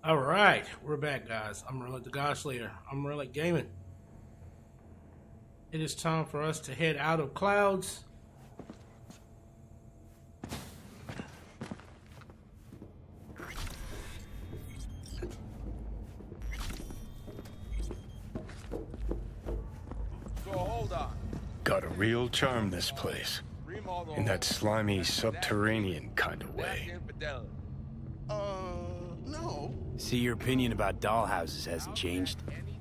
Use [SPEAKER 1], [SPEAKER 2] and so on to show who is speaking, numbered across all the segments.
[SPEAKER 1] All right, we're back, guys. Amon-Rellik the God Slayer. Amon-Rellik Gaming. It is time for us to head out of clouds.
[SPEAKER 2] So hold on.
[SPEAKER 3] Got a real charm, this place. In that slimy, subterranean kind of way.
[SPEAKER 2] No.
[SPEAKER 4] See, your opinion about dollhouses hasn't changed.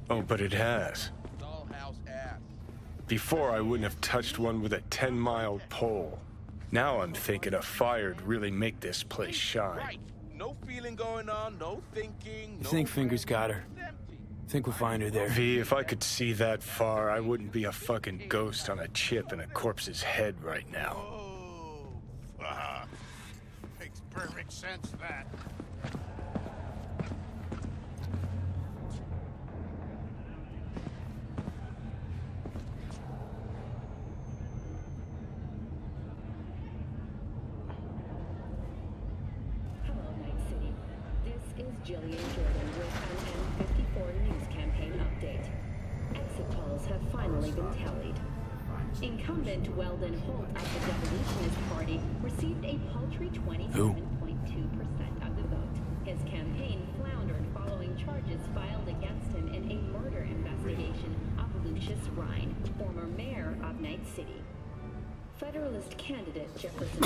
[SPEAKER 3] Oh, but it has.
[SPEAKER 2] Dollhouse ass.
[SPEAKER 3] Before, I wouldn't have touched one with a 10-mile pole. Now I'm thinking a fire'd really make this place shine.
[SPEAKER 2] Right. No feeling going on, no thinking.
[SPEAKER 4] You think Fingers got her? Think we'll find her there?
[SPEAKER 3] V, if I could see that far, I wouldn't be a fucking ghost on a chip in a corpse's head right now.
[SPEAKER 2] Oh, makes perfect sense, that.
[SPEAKER 5] Hello, Night City. This is Jillian Jordan with an M54 news campaign update. Exit polls have finally been tallied. Incumbent Weldon Holt of the Devolutionist Party received a paltry 27.2% of the vote. His campaign floundered following charges filed against him in a murder investigation of Lucius Rhine, former mayor of Night City. Federalist candidate Jefferson.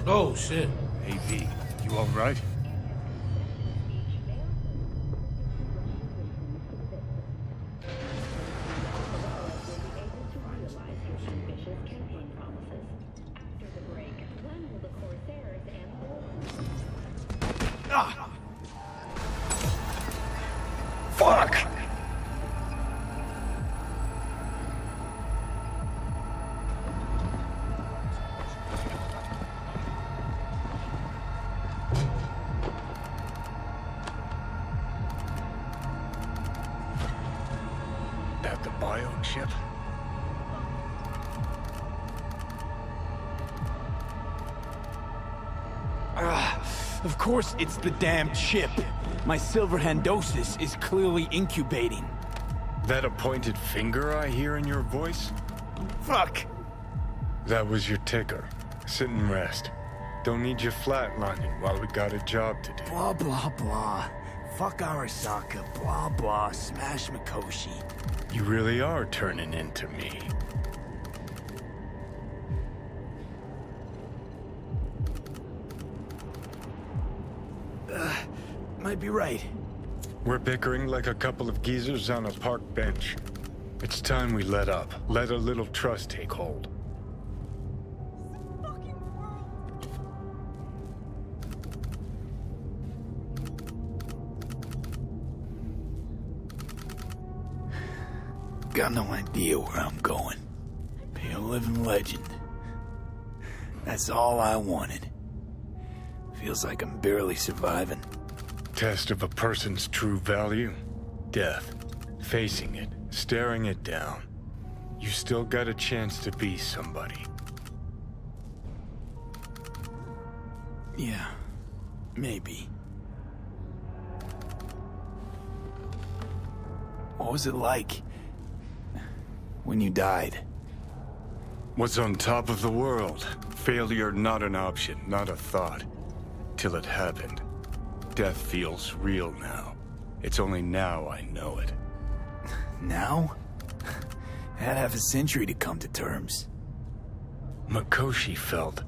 [SPEAKER 1] Oh, shit.
[SPEAKER 3] Hey, V, you alright? Fuck! That the biochip?
[SPEAKER 4] Of course it's the damn chip. My silver handosis is clearly incubating.
[SPEAKER 3] That a pointed finger I hear in your voice?
[SPEAKER 4] Fuck!
[SPEAKER 3] That was your ticker. Sit and rest. Don't need you flatlining while we got a job to do.
[SPEAKER 4] Blah, blah, blah. Fuck Arasaka. Blah, blah. Smash Mikoshi.
[SPEAKER 3] You really are turning into me.
[SPEAKER 4] Might be right.
[SPEAKER 3] We're bickering like a couple of geezers on a park bench. It's time we let up. Let a little trust take hold.
[SPEAKER 4] Got no idea where I'm going. Be a living legend. That's all I wanted. Feels like I'm barely surviving.
[SPEAKER 3] Test of a person's true value? Death. Facing it. Staring it down. You still got a chance to be somebody.
[SPEAKER 4] Yeah. Maybe. What was it like when you died?
[SPEAKER 3] What's on top of the world? Failure not an option, not a thought. Till it happened. Death feels real now. It's only now I know it.
[SPEAKER 4] Now? Had half a century to come to terms.
[SPEAKER 3] Mikoshi felt,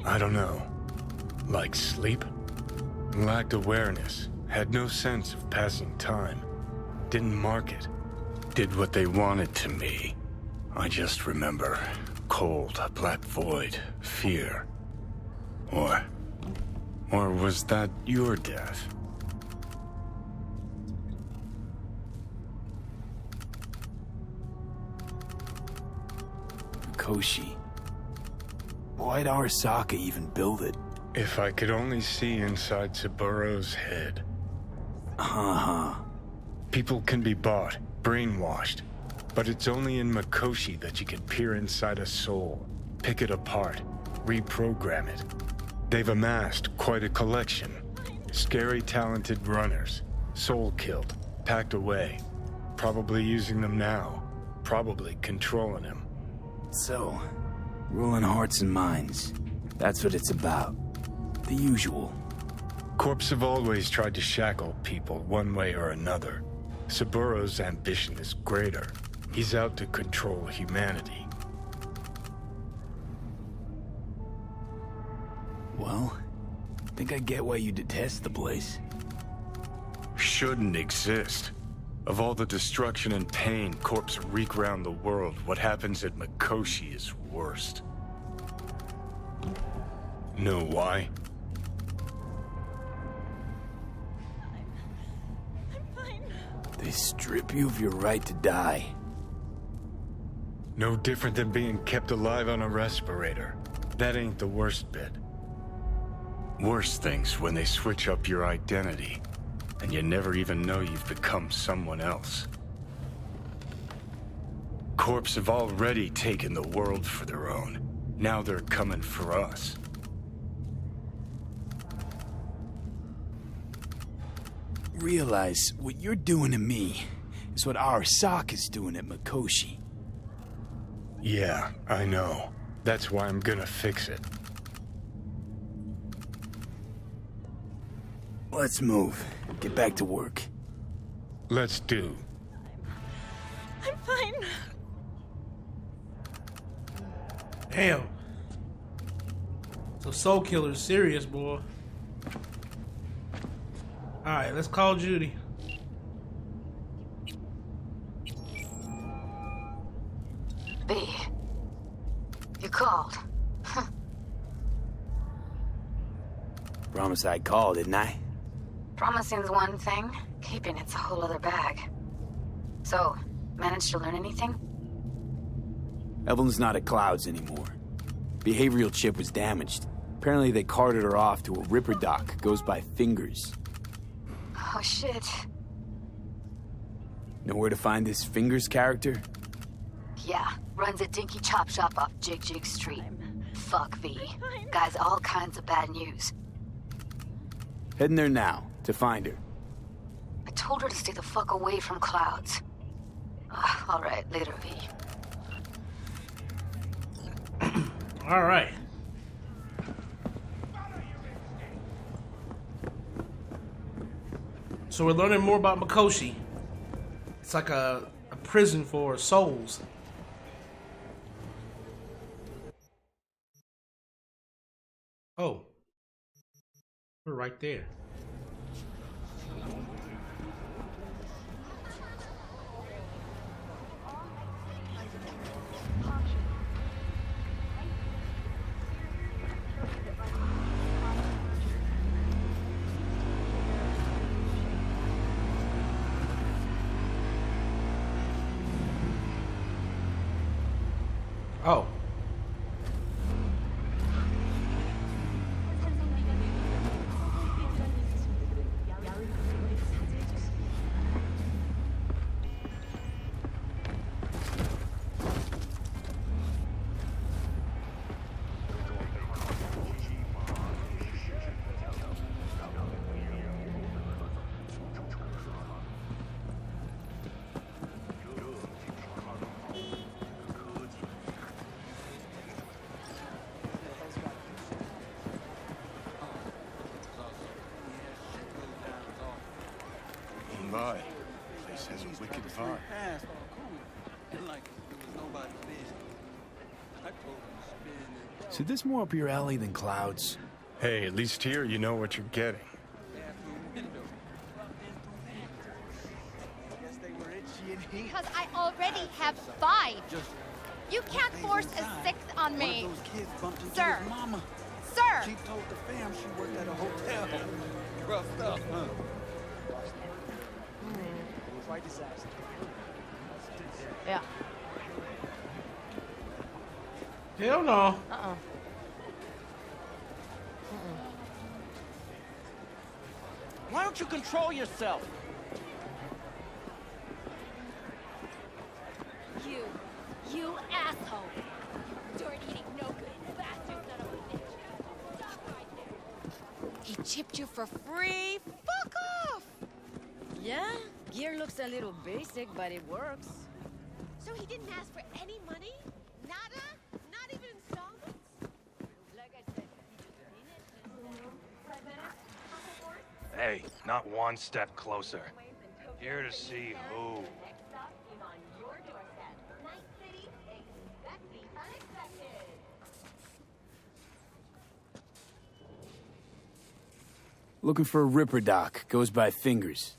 [SPEAKER 3] I don't know, like sleep? Lacked awareness, had no sense of passing time. Didn't mark it. Did what they wanted to me. I just remember cold, a black void, fear. Or was that your death?
[SPEAKER 4] Koshi. Why'd Arasaka even build it?
[SPEAKER 3] If I could only see inside Saburo's head. People can be bought, brainwashed. But it's only in Mikoshi that you can peer inside a soul, pick it apart, reprogram it. They've amassed quite a collection. Scary, talented runners. Soul killed, packed away. Probably using them now. Probably controlling him.
[SPEAKER 4] So, ruling hearts and minds. That's what it's about. The usual.
[SPEAKER 3] Corps have always tried to shackle people one way or another. Saburo's ambition is greater. He's out to control humanity.
[SPEAKER 4] Well, I think I get why you detest the place.
[SPEAKER 3] Shouldn't exist. Of all the destruction and pain corpse wreak round the world, what happens at Mikoshi is worst. Know why?
[SPEAKER 4] They strip you of your right to die.
[SPEAKER 3] No different than being kept alive on a respirator. That ain't the worst bit. Worst things when they switch up your identity, and you never even know you've become someone else. Corps have already taken the world for their own. Now they're coming for us.
[SPEAKER 4] Realize what you're doing to me is what Arasaka's doing at Mikoshi.
[SPEAKER 3] Yeah, I know. That's why I'm gonna fix it.
[SPEAKER 4] Let's move. Get back to work.
[SPEAKER 3] Let's do.
[SPEAKER 6] I'm fine.
[SPEAKER 1] Damn. So Soul Killer's serious, boy. Alright, let's call Judy.
[SPEAKER 6] B. You called.
[SPEAKER 4] Promise I'd call, didn't I?
[SPEAKER 6] Promising's one thing, keeping it's a whole other bag. So, managed to learn anything?
[SPEAKER 4] Evelyn's not at Clouds anymore. Behavioral chip was damaged. Apparently they carted her off to a Ripper dock. Goes by Fingers.
[SPEAKER 6] Oh shit.
[SPEAKER 4] Know where to find this Fingers character?
[SPEAKER 6] Yeah, runs a dinky chop shop off Jig Jig Street. Fuck V. Guy's all kinds of bad news.
[SPEAKER 4] Heading there now, to find her.
[SPEAKER 6] I told her to stay the fuck away from Clouds. Alright, later V.
[SPEAKER 1] Alright. So we're learning more about Mikoshi. It's like a prison for souls. Oh. We're right there. Oh.
[SPEAKER 3] My, place has a wicked vibe.
[SPEAKER 4] So this more up your alley than Clouds?
[SPEAKER 3] Hey, at least here you know what you're getting.
[SPEAKER 7] Because I already have 5. You can't force a 6th on me. Sir. Sir.
[SPEAKER 2] She told the fam she worked at a hotel. Rough stuff, huh? Quite disaster.
[SPEAKER 7] Yeah.
[SPEAKER 1] Hell no.
[SPEAKER 8] Why don't you control yourself?
[SPEAKER 7] You asshole. Dirt eating no good bastard son of a bitch. Stop right there.
[SPEAKER 9] chipped you for free? Fuck off!
[SPEAKER 10] Yeah, gear looks a little basic, but it works.
[SPEAKER 7] So he didn't ask for any money? Nada? Not even installments?
[SPEAKER 10] Like I said, he just mean it.
[SPEAKER 3] Hey, not one step closer. Here to see who.
[SPEAKER 4] Looking for a Ripper doc. Goes by Fingers.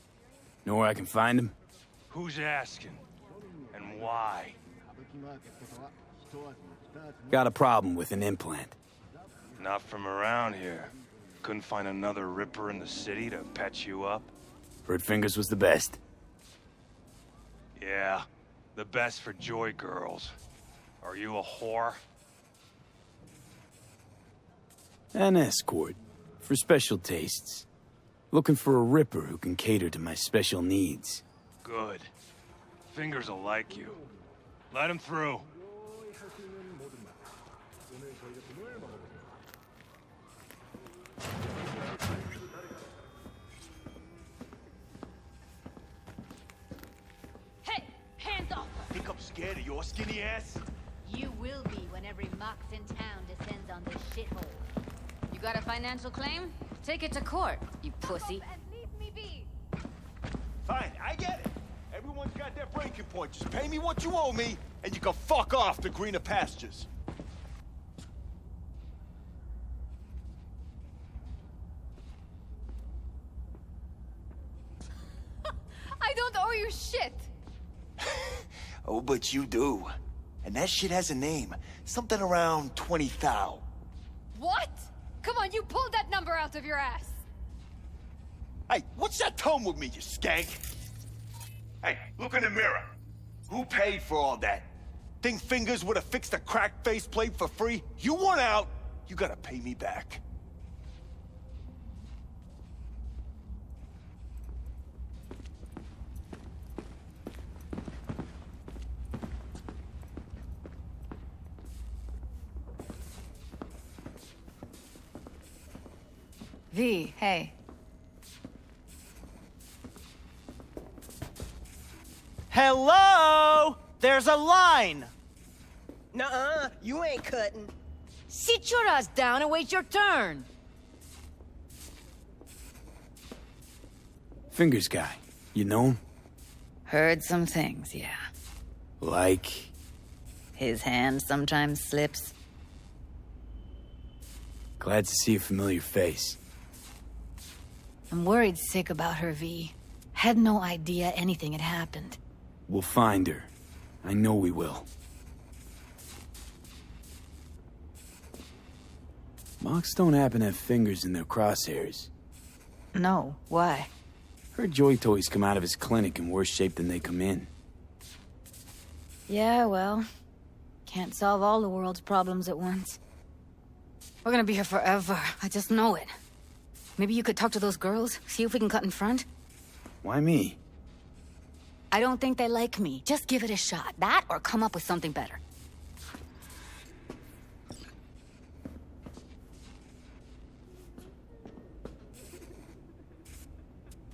[SPEAKER 4] Know where I can find him?
[SPEAKER 3] Who's asking? And why?
[SPEAKER 4] Got a problem with an implant.
[SPEAKER 3] Not from around here. Couldn't find another Ripper in the city to patch you up?
[SPEAKER 4] Heard Fingers was the best.
[SPEAKER 3] Yeah, the best for Joy girls. Are you a whore?
[SPEAKER 4] An escort. For special tastes. Looking for a Ripper who can cater to my special needs.
[SPEAKER 3] Good. Fingers will like you. Let him through.
[SPEAKER 9] Hey, hands off her!
[SPEAKER 2] Think I'm scared of your skinny ass?
[SPEAKER 11] You will be when every mox in town descends on this shithole.
[SPEAKER 10] You got a financial claim? Take it to court, you pussy.
[SPEAKER 7] And leave me be.
[SPEAKER 2] Fine, I get it. Everyone's got their breaking point. Just pay me what you owe me, and you can fuck off to greener pastures.
[SPEAKER 7] I don't owe you shit.
[SPEAKER 2] Oh, but you do. And that shit has a name. Something around 20 thou.
[SPEAKER 7] What? Come on, you pulled that number out of your ass.
[SPEAKER 2] Hey, what's that tone with me, you skank? Hey, look in the mirror. Who paid for all that? Think Fingers would have fixed a cracked faceplate for free? You want out, you gotta pay me back.
[SPEAKER 10] V, hey.
[SPEAKER 8] Hello? There's a line! Nuh-uh, you ain't cutting.
[SPEAKER 10] Sit your ass down and wait your turn.
[SPEAKER 4] Fingers guy. You know him?
[SPEAKER 10] Heard some things, yeah.
[SPEAKER 4] Like...
[SPEAKER 10] His hand sometimes slips.
[SPEAKER 4] Glad to see a familiar face.
[SPEAKER 10] I'm worried sick about her, V. Had no idea anything had happened.
[SPEAKER 4] We'll find her. I know we will. Mox don't happen to have Fingers in their crosshairs.
[SPEAKER 10] No, why?
[SPEAKER 4] Heard Joy toys come out of his clinic in worse shape than they come in.
[SPEAKER 10] Yeah, well, can't solve all the world's problems at once. We're gonna be here forever, I just know it. Maybe you could talk to those girls, see if we can cut in front?
[SPEAKER 4] Why me?
[SPEAKER 10] I don't think they like me. Just give it a shot. That or come up with something better.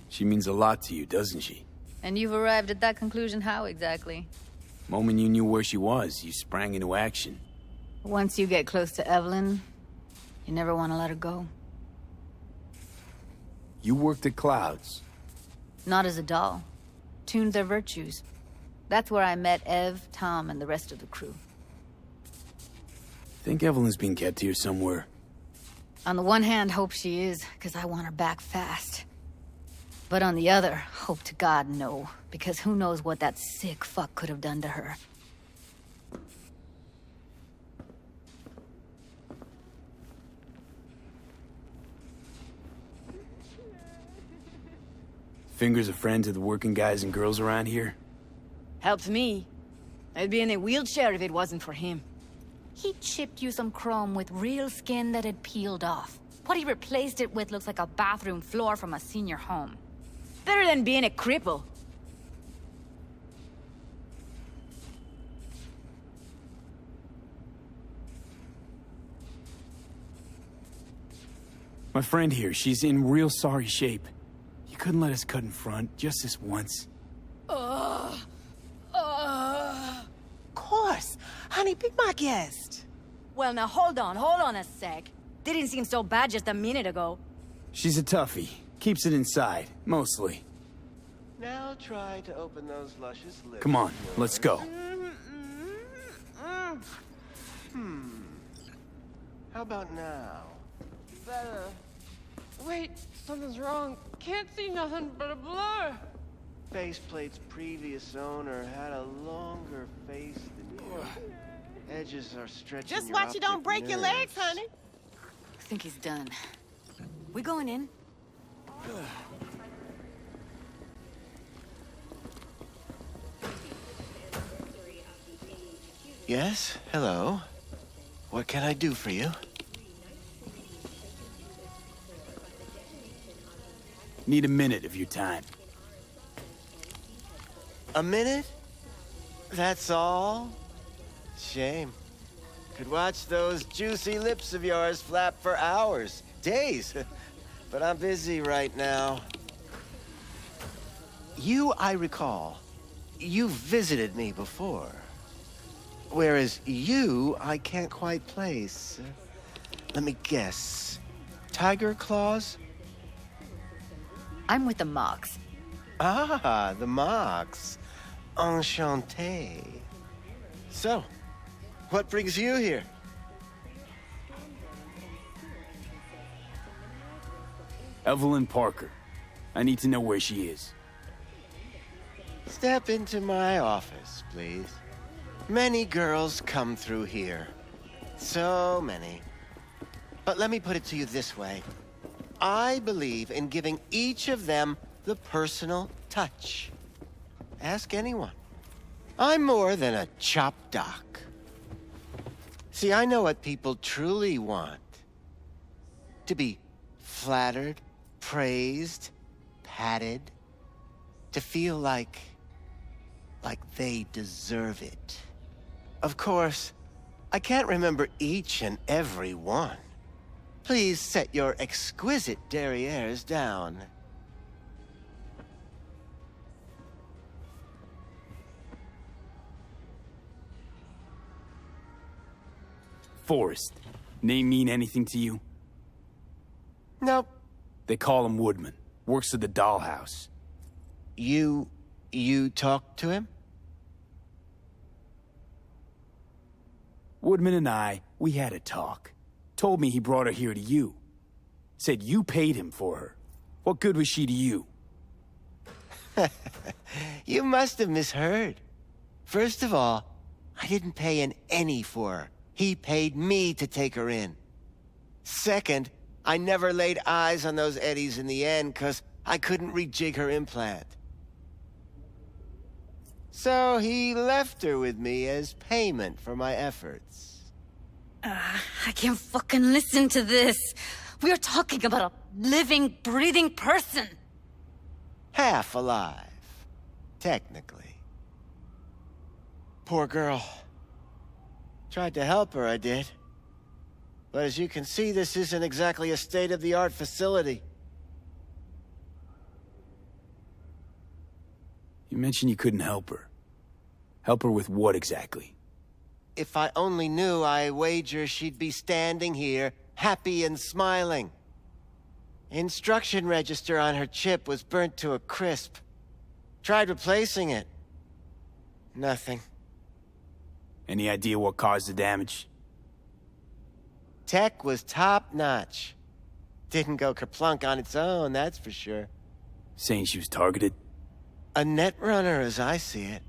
[SPEAKER 4] She means a lot to you, doesn't she?
[SPEAKER 10] And you've arrived at that conclusion how exactly?
[SPEAKER 4] Moment you knew where she was, you sprang into action.
[SPEAKER 10] Once you get close to Evelyn, you never want to let her go.
[SPEAKER 4] You worked at Clouds.
[SPEAKER 10] Not as a doll. Tuned their virtues. That's where I met Ev, Tom, and the rest of the crew.
[SPEAKER 4] Think Evelyn's being kept here somewhere.
[SPEAKER 10] On the one hand, hope she is, because I want her back fast. But on the other, hope to God no, because who knows what that sick fuck could have done to her.
[SPEAKER 4] Fingers a friend to the working guys and girls around here?
[SPEAKER 10] Helped me. I'd be in a wheelchair if it wasn't for him. He chipped you some chrome with real skin that had peeled off. What he replaced it with looks like a bathroom floor from a senior home. Better than being a cripple.
[SPEAKER 4] My friend here, she's in real sorry shape. You couldn't let us cut in front, just this once.
[SPEAKER 8] Of course. Honey, be my guest.
[SPEAKER 10] Well, now hold on a sec. Didn't seem so bad just a minute ago.
[SPEAKER 4] She's a toughie. Keeps it inside, mostly.
[SPEAKER 12] Now try to open those luscious lips.
[SPEAKER 4] Come on, let's go.
[SPEAKER 12] How about now?
[SPEAKER 9] Better. Wait, something's wrong. Can't see nothing but a blur.
[SPEAKER 12] Faceplate's previous owner had a longer face than you. Edges are stretching.
[SPEAKER 8] Just
[SPEAKER 12] your
[SPEAKER 8] watch you don't
[SPEAKER 12] optic
[SPEAKER 8] break your legs,
[SPEAKER 12] nerves.
[SPEAKER 8] honey.
[SPEAKER 10] I think he's done. We going in?
[SPEAKER 12] Yes, hello. What can I do for you?
[SPEAKER 4] Need a minute of your time.
[SPEAKER 12] A minute? That's all? Shame. Could watch those juicy lips of yours flap for hours, days. But I'm busy right now. You, I recall, you visited me before. Whereas you, I can't quite place. Let me guess. Tiger claws?
[SPEAKER 10] I'm with the Mox.
[SPEAKER 12] Ah, the Mox. Enchanté. So, what brings you here?
[SPEAKER 4] Evelyn Parker. I need to know where she is.
[SPEAKER 12] Step into my office, please. Many girls come through here. So many. But let me put it to you this way. I believe in giving each of them the personal touch. Ask anyone. I'm more than a chop doc. See, I know what people truly want. To be flattered, praised, patted. To feel like they deserve it. Of course, I can't remember each and every one. Please set your exquisite derrieres down.
[SPEAKER 4] Forrest. Name mean anything to you?
[SPEAKER 12] Nope.
[SPEAKER 4] They call him Woodman. Works at the dollhouse.
[SPEAKER 12] You talked to him?
[SPEAKER 4] Woodman and I, we had a talk. Told me he brought her here to you. Said you paid him for her. What good was she to you?
[SPEAKER 12] You must have misheard. First of all, I didn't pay an any for her. He paid me to take her in. Second, I never laid eyes on those eddies in the end because I couldn't rejig her implant. So he left her with me as payment for my efforts.
[SPEAKER 10] I can't fucking listen to this. We're talking about a living, breathing person.
[SPEAKER 12] Half alive, technically. Poor girl. Tried to help her, I did. But as you can see, this isn't exactly a state-of-the-art facility.
[SPEAKER 4] You mentioned you couldn't help her. Help her with what exactly?
[SPEAKER 12] If I only knew, I wager she'd be standing here, happy and smiling. Instruction register on her chip was burnt to a crisp. Tried replacing it. Nothing.
[SPEAKER 4] Any idea what caused the damage?
[SPEAKER 12] Tech was top-notch. Didn't go kerplunk on its own, that's for sure.
[SPEAKER 4] Saying she was targeted?
[SPEAKER 12] A netrunner, as I see it.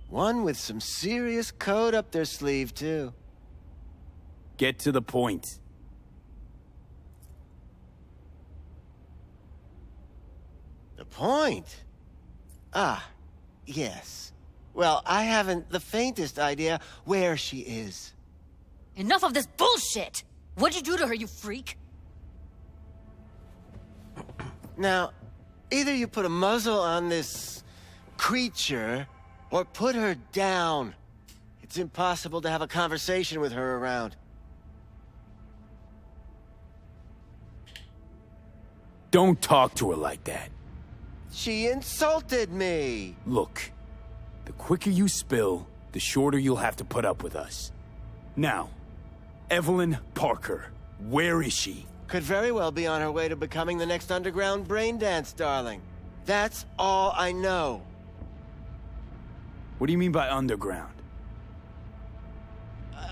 [SPEAKER 12] One with some serious code up their sleeve, too.
[SPEAKER 4] Get to the point.
[SPEAKER 12] The point? Ah, yes. Well, I haven't the faintest idea where she is.
[SPEAKER 10] Enough of this bullshit! What'd you do to her, you freak?
[SPEAKER 12] Now, either you put a muzzle on this creature, or put her down. It's impossible to have a conversation with her around.
[SPEAKER 4] Don't talk to her like that.
[SPEAKER 12] She insulted me.
[SPEAKER 4] Look, the quicker you spill, the shorter you'll have to put up with us. Now, Evelyn Parker, where is she?
[SPEAKER 12] Could very well be on her way to becoming the next underground brain dance, darling. That's all I know.
[SPEAKER 4] What do you mean by underground?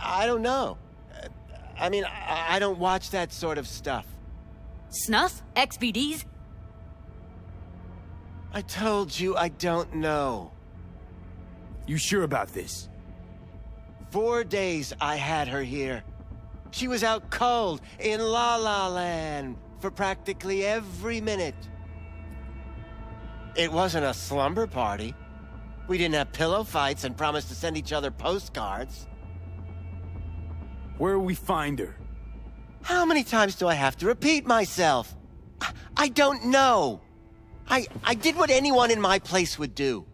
[SPEAKER 12] I don't know. I mean, I don't watch that sort of stuff.
[SPEAKER 10] Snuff? XBDs?
[SPEAKER 12] I told you I don't know.
[SPEAKER 4] You sure about this?
[SPEAKER 12] 4 days I had her here. She was out cold in La La Land for practically every minute. It wasn't a slumber party. We didn't have pillow fights and promised to send each other postcards.
[SPEAKER 4] Where will we find her?
[SPEAKER 12] How many times do I have to repeat myself? I don't know. I did what anyone in my place would do.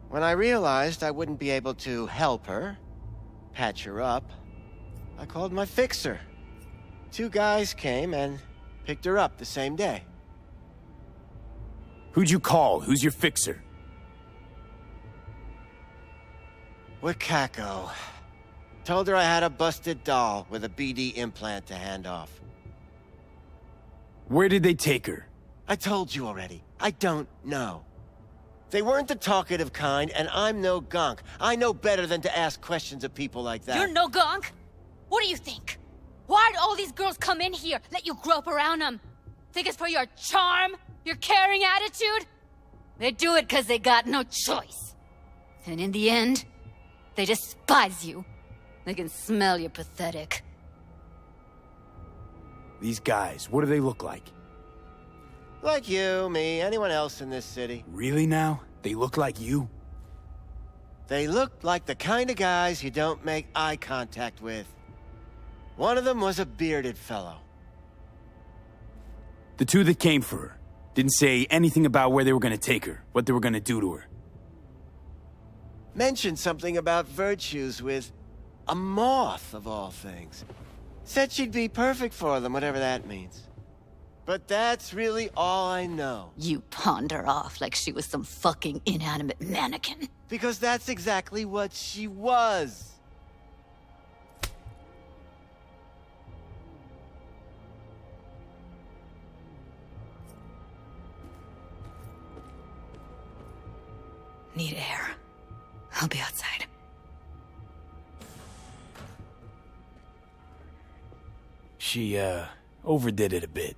[SPEAKER 12] When I realized I wouldn't be able to help her, patch her up, I called my fixer. 2 guys came and picked her up the same day.
[SPEAKER 4] Who'd you call? Who's your fixer?
[SPEAKER 12] Wakako. Told her I had a busted doll with a BD implant to hand off.
[SPEAKER 4] Where did they take her?
[SPEAKER 12] I told you already. I don't know. They weren't the talkative kind, and I'm no gonk. I know better than to ask questions of people like that.
[SPEAKER 10] You're no gonk? What do you think? Why'd all these girls come in here, let you grope around them? Think it's for your charm? Your caring attitude? They do it because they got no choice. And in the end, they despise you. They can smell you're pathetic.
[SPEAKER 4] These guys, what do they look like?
[SPEAKER 12] Like you, me, anyone else in this city.
[SPEAKER 4] Really now? They look like you?
[SPEAKER 12] They look like the kind of guys you don't make eye contact with. One of them was a bearded fellow.
[SPEAKER 4] The 2 that came for her didn't say anything about where they were gonna take her, what they were gonna do to her.
[SPEAKER 12] Mentioned something about virtues with a moth, of all things. Said she'd be perfect for them, whatever that means. But that's really all I know.
[SPEAKER 10] You pawned her off like she was some fucking inanimate mannequin.
[SPEAKER 12] Because that's exactly what she was.
[SPEAKER 10] Need air. I'll be outside.
[SPEAKER 4] She, overdid it a bit.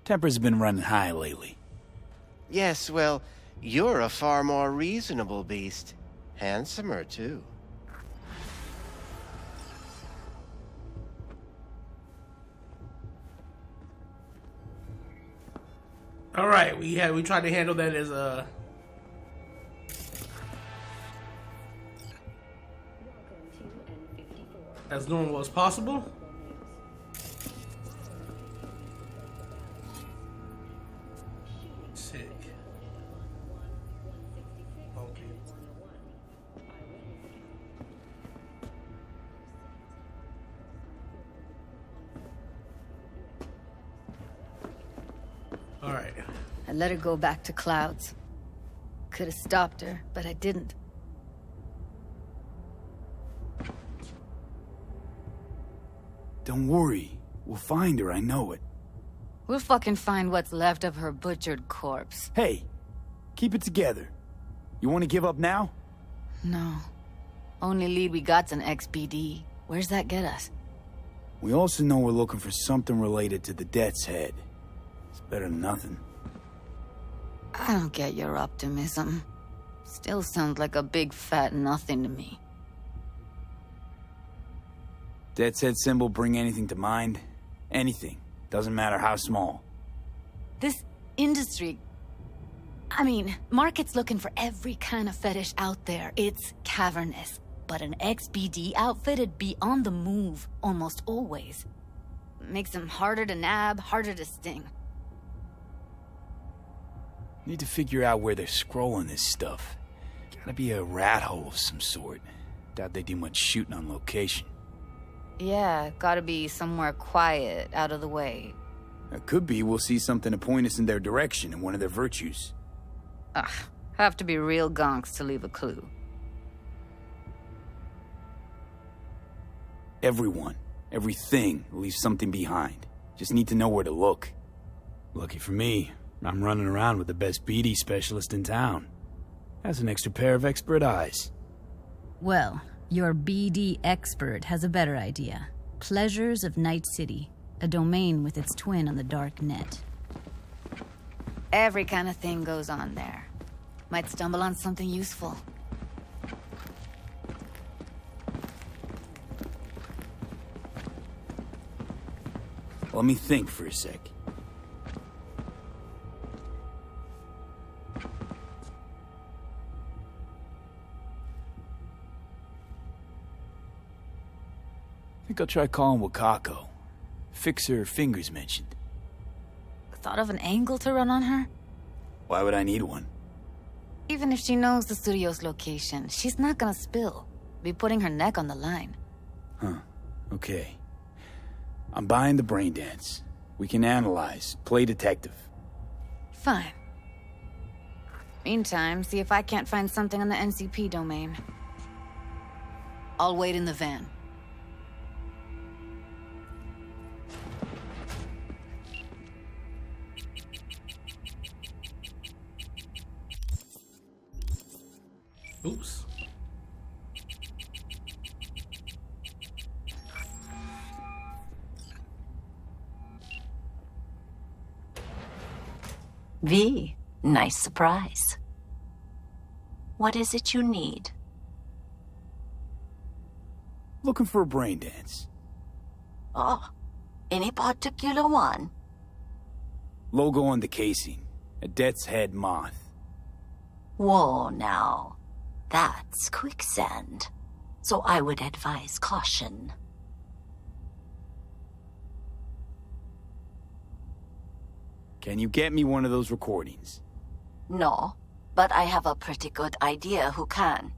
[SPEAKER 4] Temper's been running high lately.
[SPEAKER 12] Yes, well, you're a far more reasonable beast. Handsomer, too.
[SPEAKER 1] All right, we tried to handle that as normal as possible. Sick. Okay. All right.
[SPEAKER 10] I let her go back to Clouds. Could have stopped her, but I didn't.
[SPEAKER 4] Don't worry. We'll find her, I know it.
[SPEAKER 10] We'll fucking find what's left of her butchered corpse.
[SPEAKER 4] Hey, keep it together. You want to give up now?
[SPEAKER 10] No. Only lead we got's an XBD. Where's that get us?
[SPEAKER 4] We also know we're looking for something related to the Death's Head. It's better than nothing.
[SPEAKER 10] I don't get your optimism. Still sounds like a big fat nothing to me.
[SPEAKER 4] Death's Head symbol bring anything to mind? Anything. Doesn't matter how small.
[SPEAKER 10] This industry... I mean, market's looking for every kind of fetish out there. It's cavernous. But an XBD outfit'd be on the move, almost always. Makes them harder to nab, harder to sting.
[SPEAKER 4] Need to figure out where they're scrolling this stuff. Gotta be a rat hole of some sort. Doubt they do much shooting on location.
[SPEAKER 10] Yeah, gotta be somewhere quiet, out of the way.
[SPEAKER 4] It could be we'll see something to point us in their direction in one of their virtues.
[SPEAKER 10] Ugh, have to be real gonks to leave a clue.
[SPEAKER 4] Everyone, everything leaves something behind. Just need to know where to look. Lucky for me, I'm running around with the best BD specialist in town. Has an extra pair of expert eyes.
[SPEAKER 13] Well, your BD expert has a better idea. Pleasures of Night City, a domain with its twin on the dark net.
[SPEAKER 10] Every kind of thing goes on there. Might stumble on something useful.
[SPEAKER 4] Let me think for a sec. I think I'll try calling Wakako. Fix her fingers mentioned.
[SPEAKER 10] Thought of an angle to run on her?
[SPEAKER 4] Why would I need one?
[SPEAKER 10] Even if she knows the studio's location, she's not gonna spill. Be putting her neck on the line.
[SPEAKER 4] Huh. Okay. I'm buying the brain dance. We can analyze, play detective.
[SPEAKER 10] Fine. Meantime, see if I can't find something on the NCP domain. I'll wait in the van.
[SPEAKER 1] Oops.
[SPEAKER 14] V, nice surprise. What is it you need?
[SPEAKER 4] Looking for a brain dance.
[SPEAKER 14] Oh, any particular one?
[SPEAKER 4] Logo on the casing. A death's head moth.
[SPEAKER 14] Whoa, now. That's quicksand. So I would advise caution.
[SPEAKER 4] Can you get me one of those recordings?
[SPEAKER 14] No, but I have a pretty good idea who can.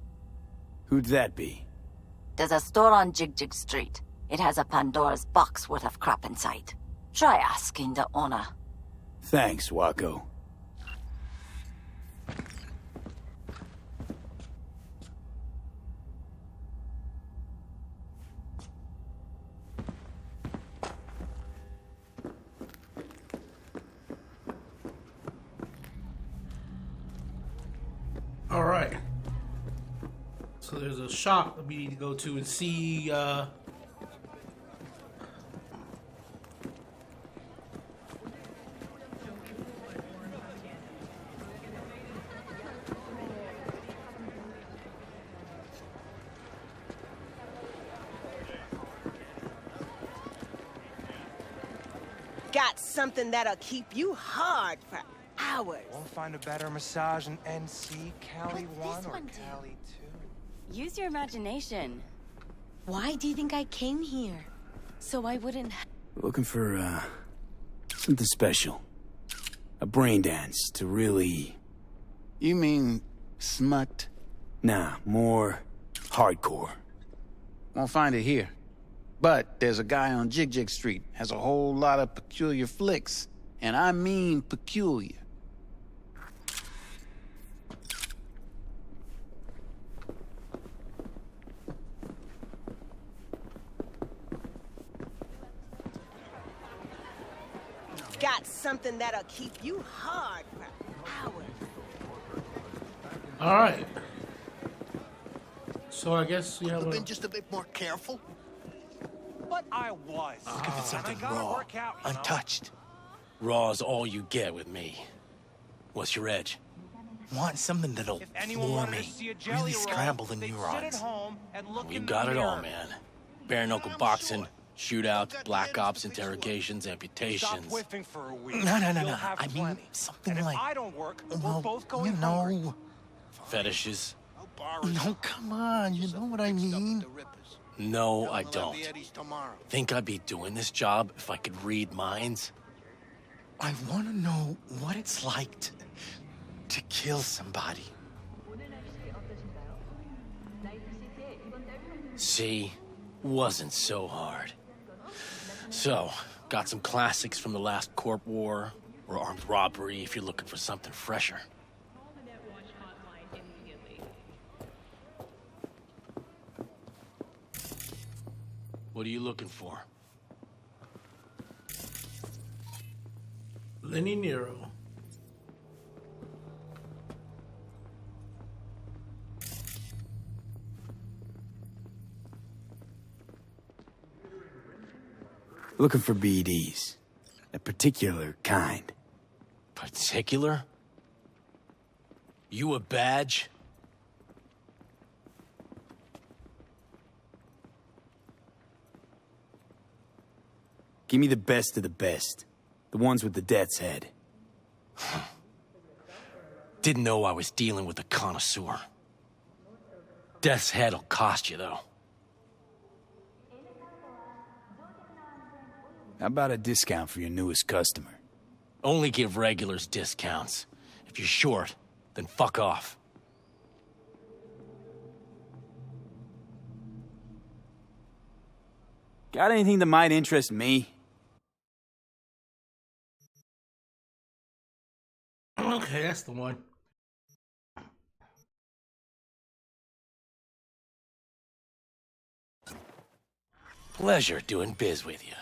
[SPEAKER 4] Who'd that be?
[SPEAKER 14] There's a store on Jig Street. It has a Pandora's box worth of crap inside. Try asking the owner.
[SPEAKER 4] Thanks, Wako.
[SPEAKER 1] All right. So there's a shop that we need to go to and see.
[SPEAKER 8] Got something that'll keep you hard for hours.
[SPEAKER 15] Won't find a better massage in NC, Cali 1 or Cali 2.
[SPEAKER 16] Use your imagination. Why do you think I came here? So I wouldn't...
[SPEAKER 4] Looking for, something special. A brain dance to really...
[SPEAKER 17] You mean smut?
[SPEAKER 4] Nah, more hardcore.
[SPEAKER 17] Won't find it here. But there's a guy on Jig Street, has a whole lot of peculiar flicks. And I mean peculiar.
[SPEAKER 8] Got something that'll keep you hard for hours.
[SPEAKER 1] All right. So I guess you have
[SPEAKER 18] been just a bit more careful.
[SPEAKER 15] But I was.
[SPEAKER 18] Looking for something raw, untouched.
[SPEAKER 19] Raw's all you get with me. What's your edge?
[SPEAKER 18] Want something that'll floor me, really scramble the neurons.
[SPEAKER 19] We've got it all, man. Bare knuckle boxing, shootouts, black ops, interrogations, amputations.
[SPEAKER 18] No. I mean something like, well, you know.
[SPEAKER 19] Fetishes?
[SPEAKER 18] No, come on, you know what I mean.
[SPEAKER 19] No, I don't. Think I'd be doing this job if I could read minds?
[SPEAKER 18] I want to know what it's like to kill somebody.
[SPEAKER 19] See? wasn't so hard. So, got some classics from the last Corp War, or armed robbery if you're looking for something fresher. What are you looking for?
[SPEAKER 1] Lenny Nero.
[SPEAKER 4] Looking for BDs. A particular kind.
[SPEAKER 19] Particular? You a badge?
[SPEAKER 4] Give me the best of the best. The ones with the death's head.
[SPEAKER 19] Didn't know I was dealing with a connoisseur. Death's head'll cost you, though.
[SPEAKER 4] How about a discount for your newest customer?
[SPEAKER 19] Only give regulars discounts. If you're short, then fuck off.
[SPEAKER 4] Got anything that might interest me?
[SPEAKER 1] Okay, that's the one.
[SPEAKER 19] Pleasure doing biz with you.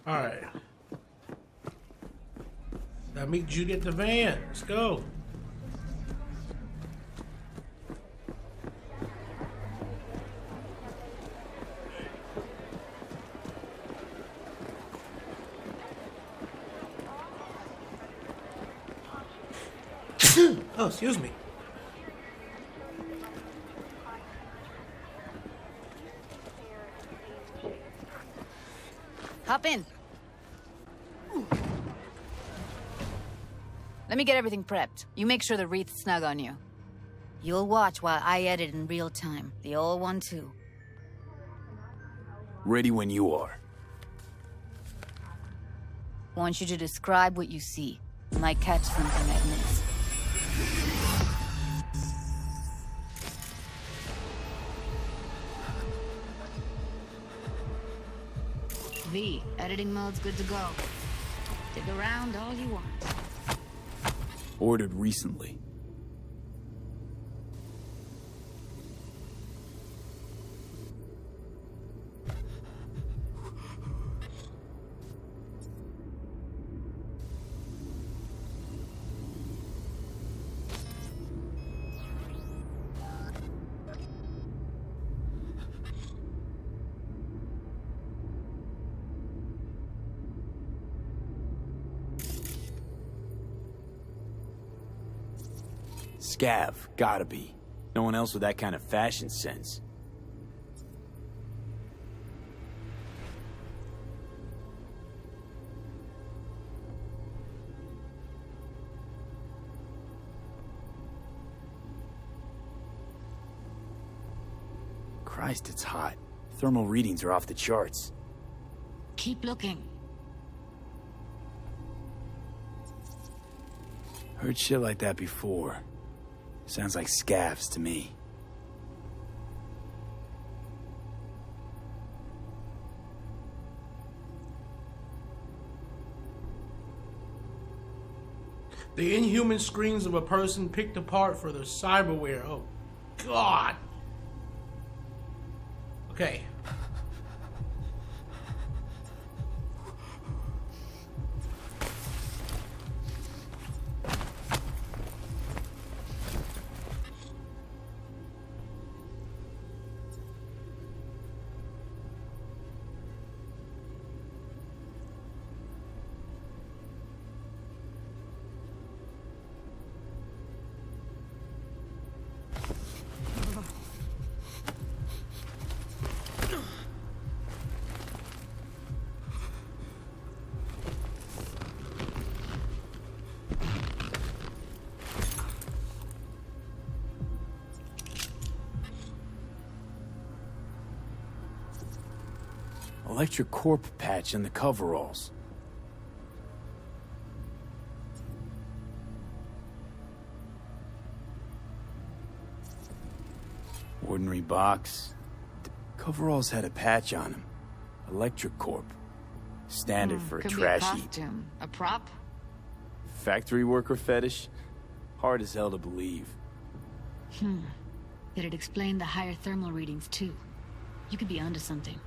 [SPEAKER 1] Alright. Gotta meet Judy at the van. Let's go. Oh, excuse me.
[SPEAKER 10] Hop in. Let me get everything prepped. You make sure the wreath's snug on you. You'll watch while I edit in real time. The old one, too.
[SPEAKER 4] Ready when you are.
[SPEAKER 10] Want you to describe what you see. You might catch something I miss. V, editing mode's good to go. Dig around all you want.
[SPEAKER 4] Ordered recently. Scav, gotta be. No one else with that kind of fashion sense. Christ, it's hot. Thermal readings are off the charts.
[SPEAKER 10] Keep looking.
[SPEAKER 4] Heard shit like that before. Sounds like scavs to me.
[SPEAKER 1] The inhuman screams of a person picked apart for their cyberware. Oh, God. Okay.
[SPEAKER 4] Electric Corp patch in the coveralls. Ordinary box. The coveralls had a patch on them. Electric Corp. Standard for a
[SPEAKER 10] Could
[SPEAKER 4] trash
[SPEAKER 10] be a
[SPEAKER 4] heap.
[SPEAKER 10] costume, a prop.
[SPEAKER 4] Factory worker fetish? Hard as hell to believe.
[SPEAKER 10] It'd explain the higher thermal readings too. You could be onto something.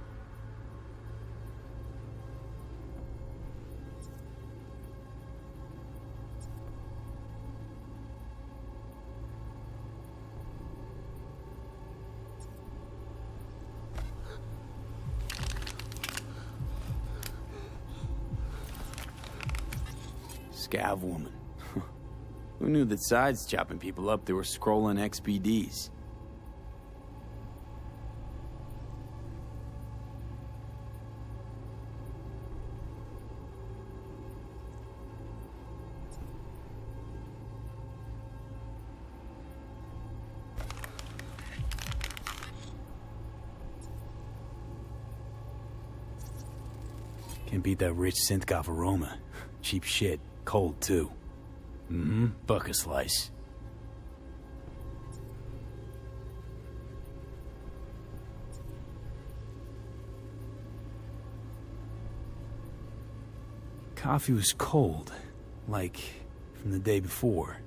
[SPEAKER 4] Scav woman. Who knew that sides chopping people up, they were scrolling XPDs? Can't beat that rich synth-goth aroma. Cheap shit. Cold, too. Buck a slice. Coffee was cold. Like, from the day before.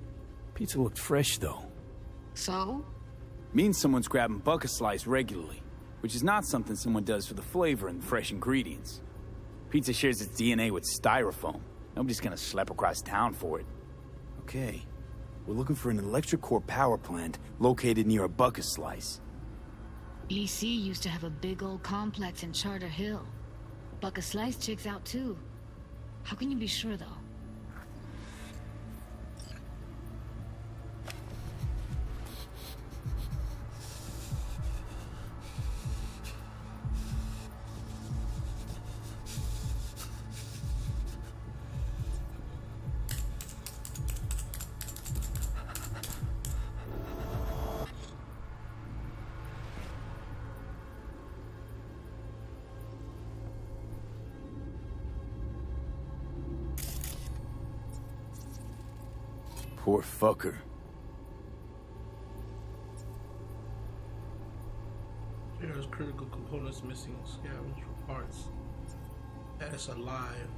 [SPEAKER 4] Pizza looked fresh, though.
[SPEAKER 10] So?
[SPEAKER 4] Means someone's grabbing buck a slice regularly. Which is not something someone does for the flavor and fresh ingredients. Pizza shares its DNA with styrofoam. Nobody's gonna schlep across town for it. Okay. We're looking for an electric core power plant located near a buck a slice.
[SPEAKER 10] EC used to have a big old complex in Charter Hill. Buck a slice checks out too. How can you be sure though?
[SPEAKER 4] Poor fucker.
[SPEAKER 1] There's critical components missing. Scavenge for parts. That is alive.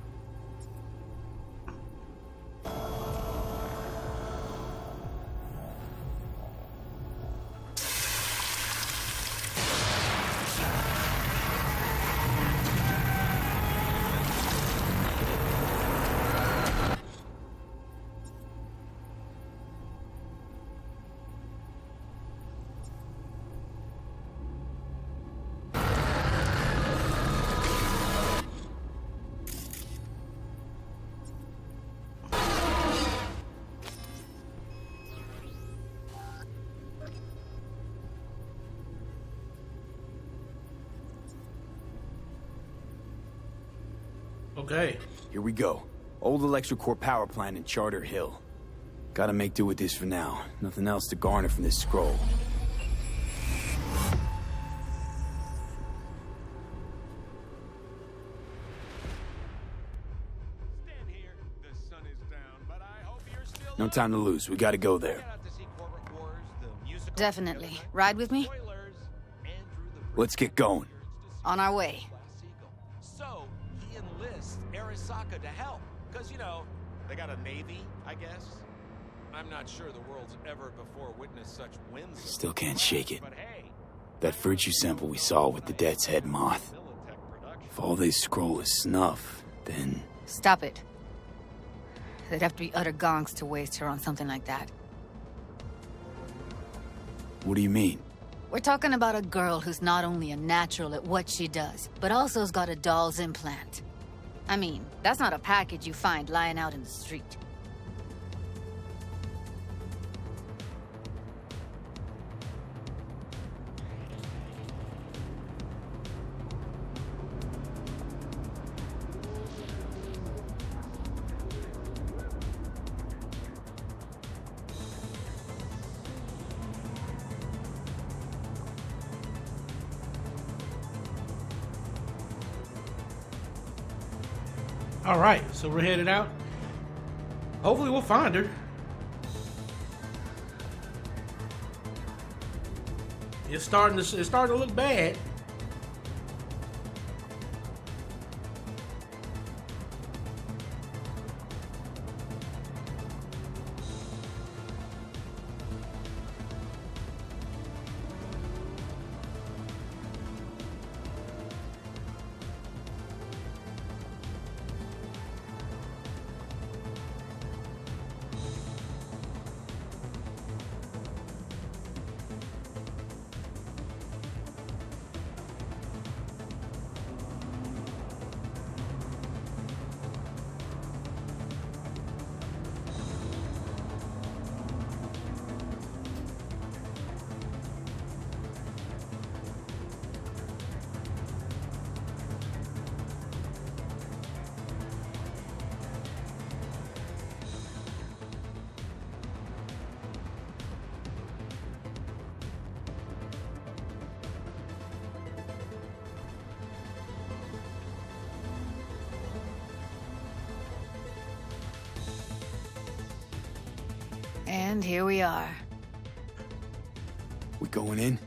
[SPEAKER 1] Okay.
[SPEAKER 4] Here we go. Old electric core power plant in Charter Hill. Gotta make do with this for now. Nothing else to garner from this scroll. No time to lose. We gotta go there.
[SPEAKER 10] Definitely. Ride with me?
[SPEAKER 4] Let's get going.
[SPEAKER 10] On our way.
[SPEAKER 20] So, he enlists Arasaka to help. Because, you know, they got a navy, I guess. I'm not sure the world's ever before witnessed such winds.
[SPEAKER 4] Still can't shake it. That virtue sample we saw with the Death's Head moth. If all they scroll is snuff, then...
[SPEAKER 10] Stop it. They'd have to be utter gonks to waste her on something like that.
[SPEAKER 4] What do you mean?
[SPEAKER 10] We're talking about a girl who's not only a natural at what she does, but also has got a doll's implant. I mean, that's not a package you find lying out in the street.
[SPEAKER 1] All right, so we're headed out. Hopefully we'll find her. It's starting to look bad.
[SPEAKER 10] And here we are.
[SPEAKER 4] We going in?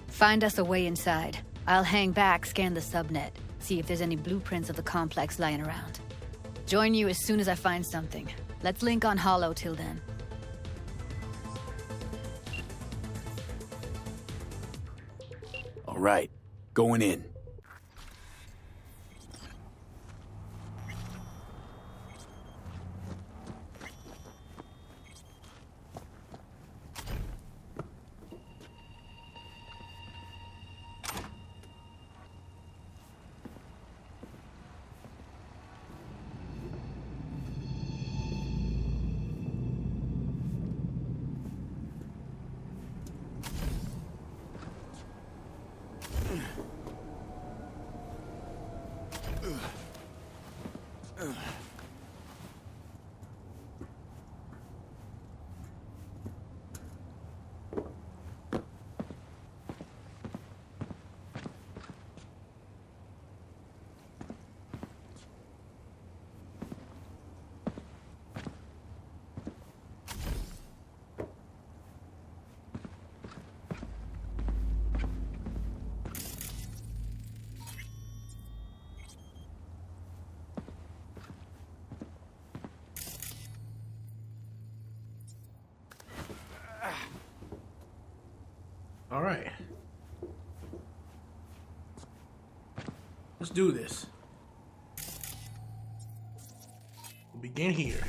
[SPEAKER 10] Find us a way inside. I'll hang back, scan the subnet, see if there's any blueprints of the complex lying around. Join you as soon as I find something. Let's link on Hollow till then.
[SPEAKER 4] All right, going in.
[SPEAKER 1] All right. Let's do this. We'll begin here.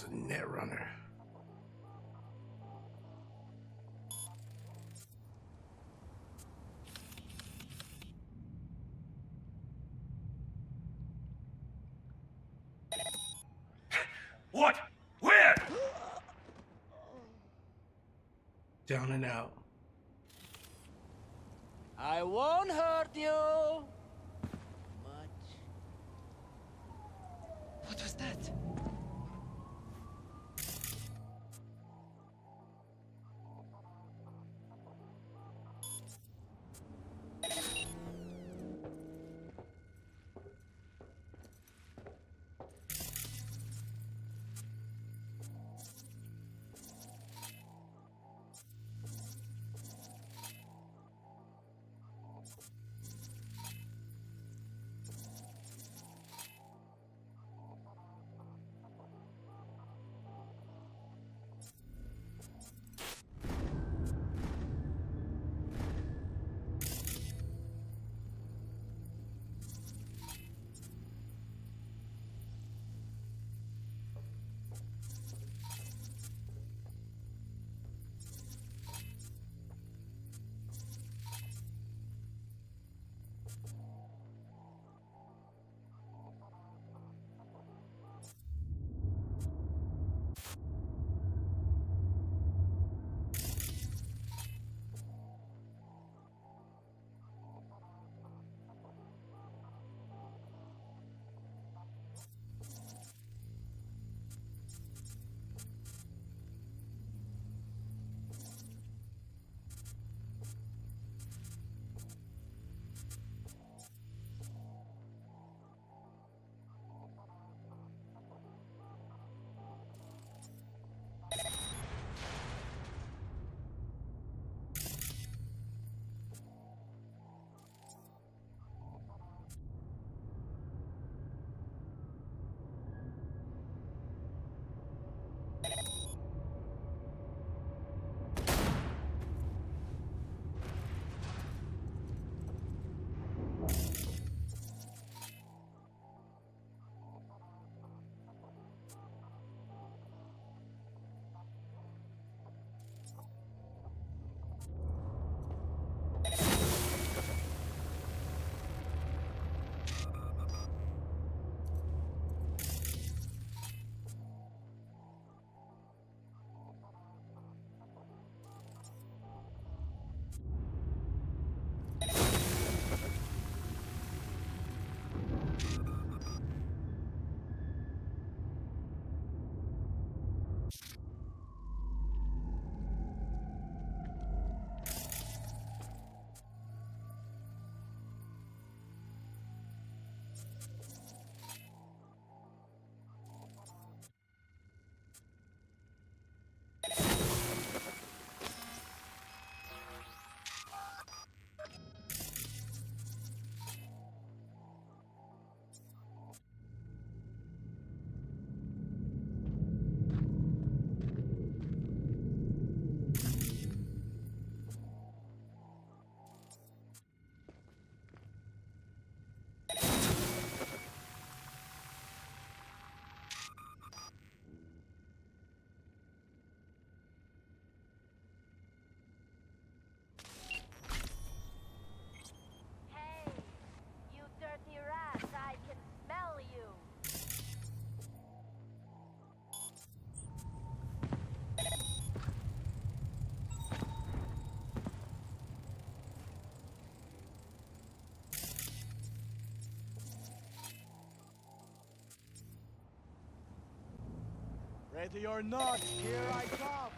[SPEAKER 1] It's a net runner.
[SPEAKER 2] What? Where?
[SPEAKER 1] Down and out.
[SPEAKER 8] I won't hurt you.
[SPEAKER 18] What was that?
[SPEAKER 2] Ready or not, here I come.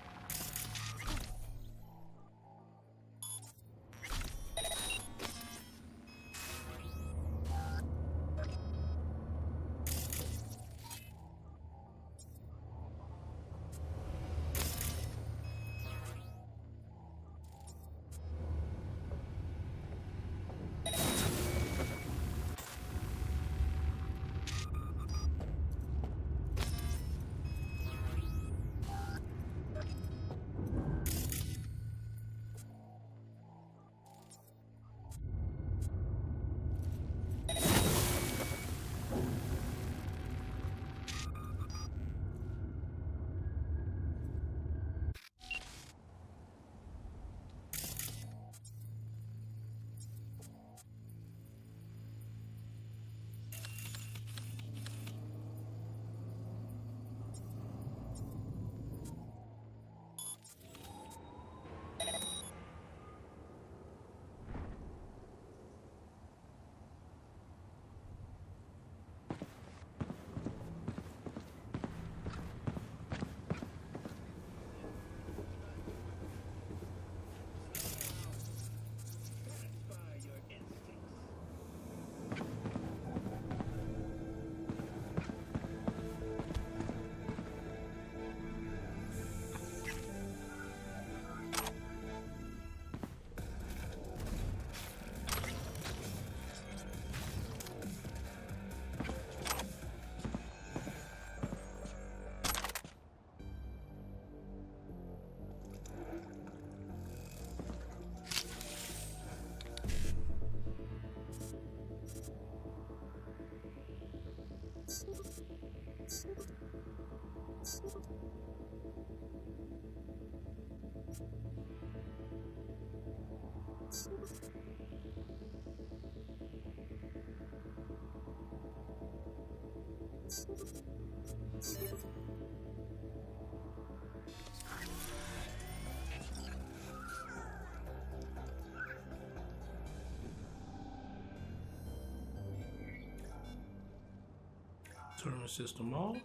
[SPEAKER 1] Turn the system off.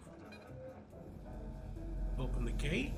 [SPEAKER 1] Open the gate.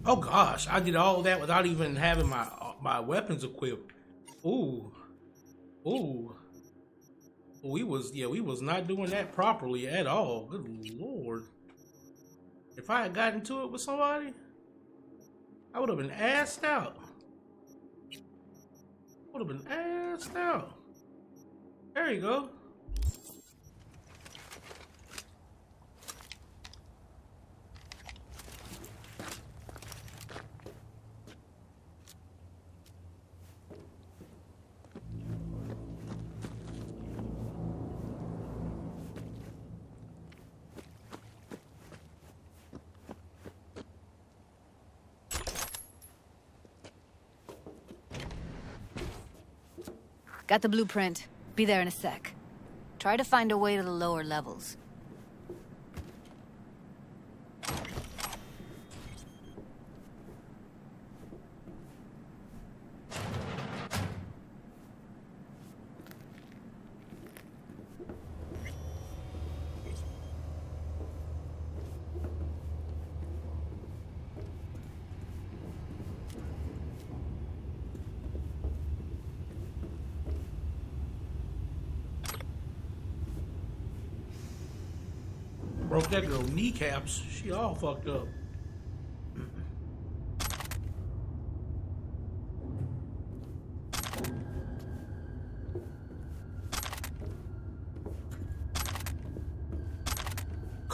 [SPEAKER 1] Oh gosh, I did all that without even having my weapons equipped. Ooh. Ooh. We was not doing that properly at all. Good lord. If I had gotten to it with somebody, I would have been assed out. Would have been assed out. There you go.
[SPEAKER 10] Got the blueprint. Be there in a sec. Try to find a way to the lower levels.
[SPEAKER 1] Broke that girl kneecaps. She all fucked up.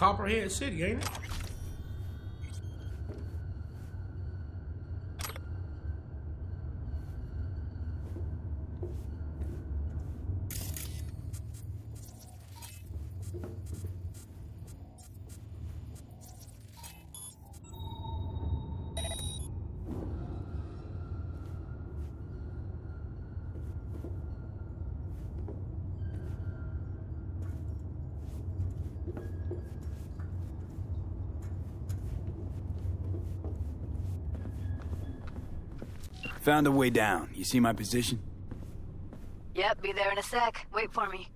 [SPEAKER 1] Copperhead City, ain't it?
[SPEAKER 4] Found a way down. You see my position?
[SPEAKER 6] Yep, be there in a sec. Wait for me.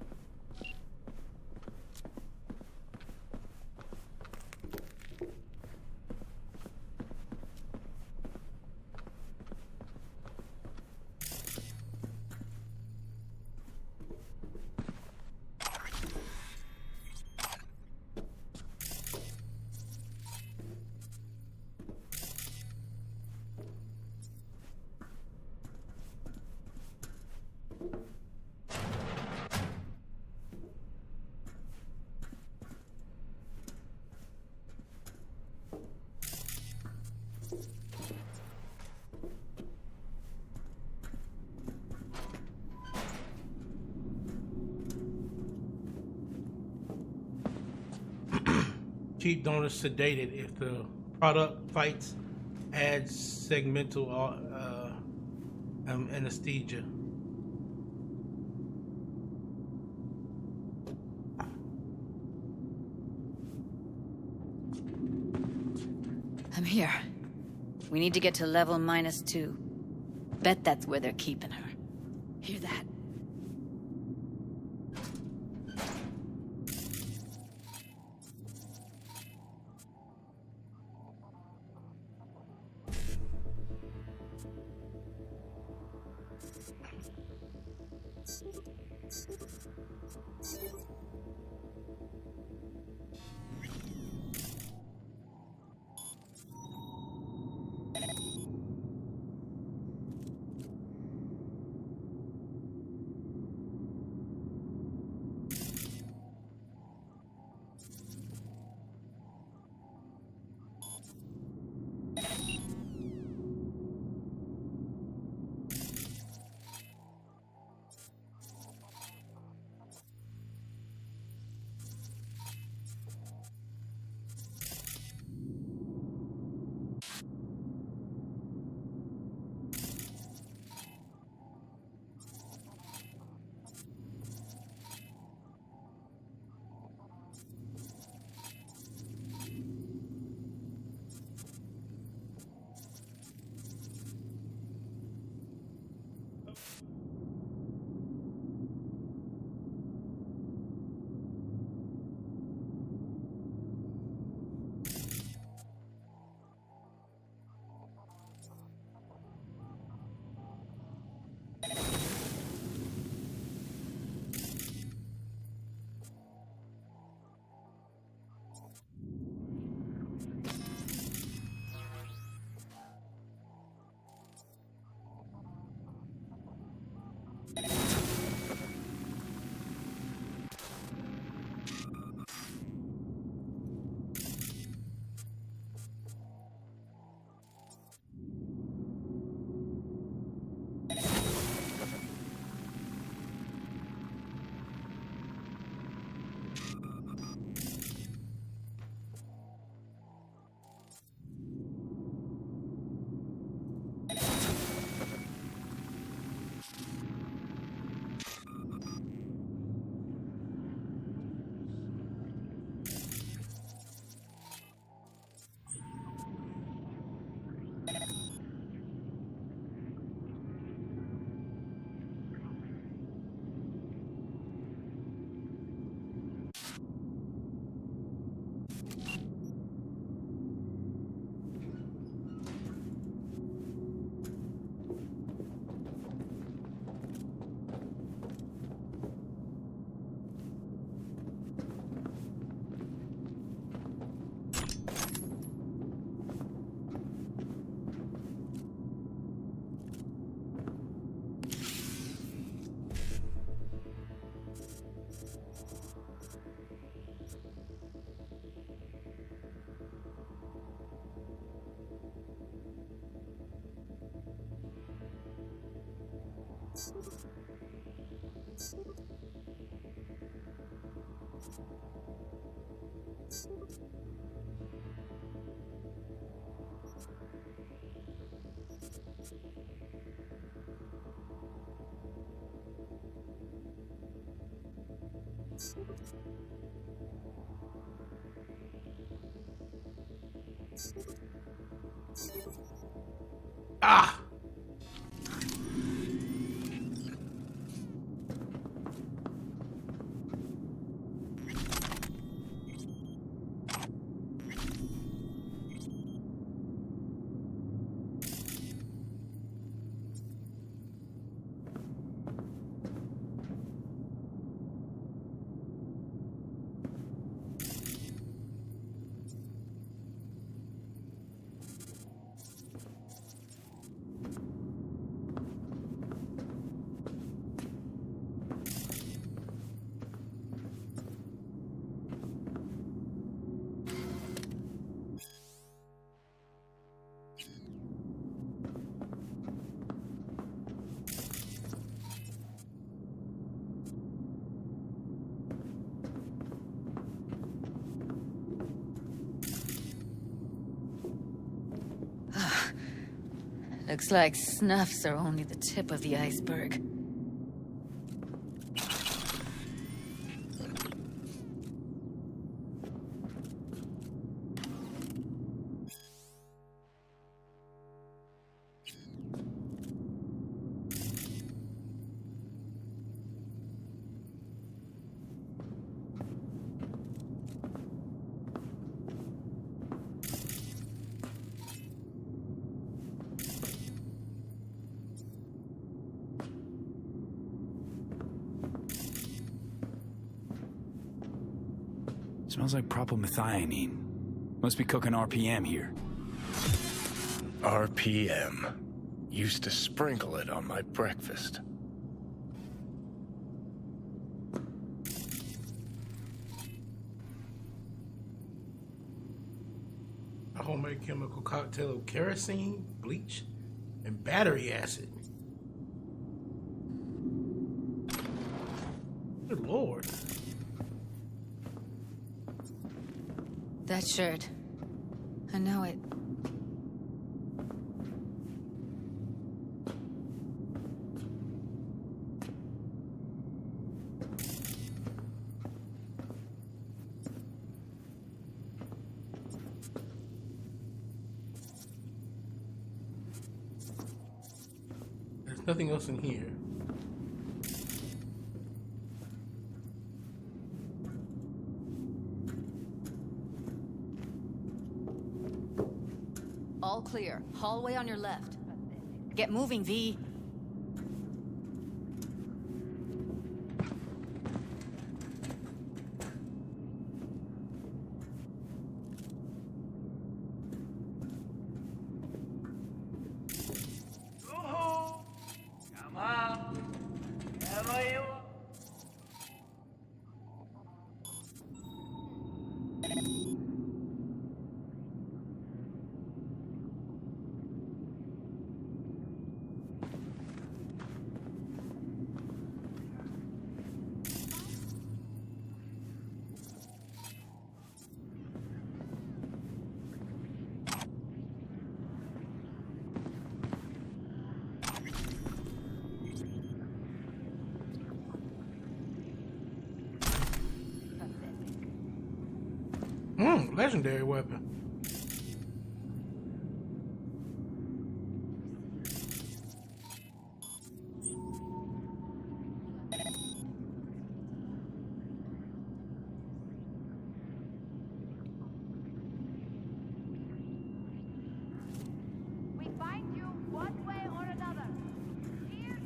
[SPEAKER 1] Keep donors sedated if the product fights adds segmental anesthesia.
[SPEAKER 10] I'm here. We need to get to level -2. Bet that's where they're keeping her. Hear that?
[SPEAKER 1] Ah!
[SPEAKER 10] Looks like snuffs are only the tip of the iceberg.
[SPEAKER 4] Smells like propylmethionine. Must be cooking RPM here.
[SPEAKER 3] RPM. Used to sprinkle it on my breakfast.
[SPEAKER 1] A homemade chemical cocktail of kerosene, bleach, and battery acid. Good Lord.
[SPEAKER 10] That shirt. I know it.
[SPEAKER 1] There's nothing else in here.
[SPEAKER 10] All clear. Hallway on your left. Get moving, V.
[SPEAKER 8] Come on. Wherever you are.
[SPEAKER 1] Legendary weapon.
[SPEAKER 7] We find you one way or another. Here.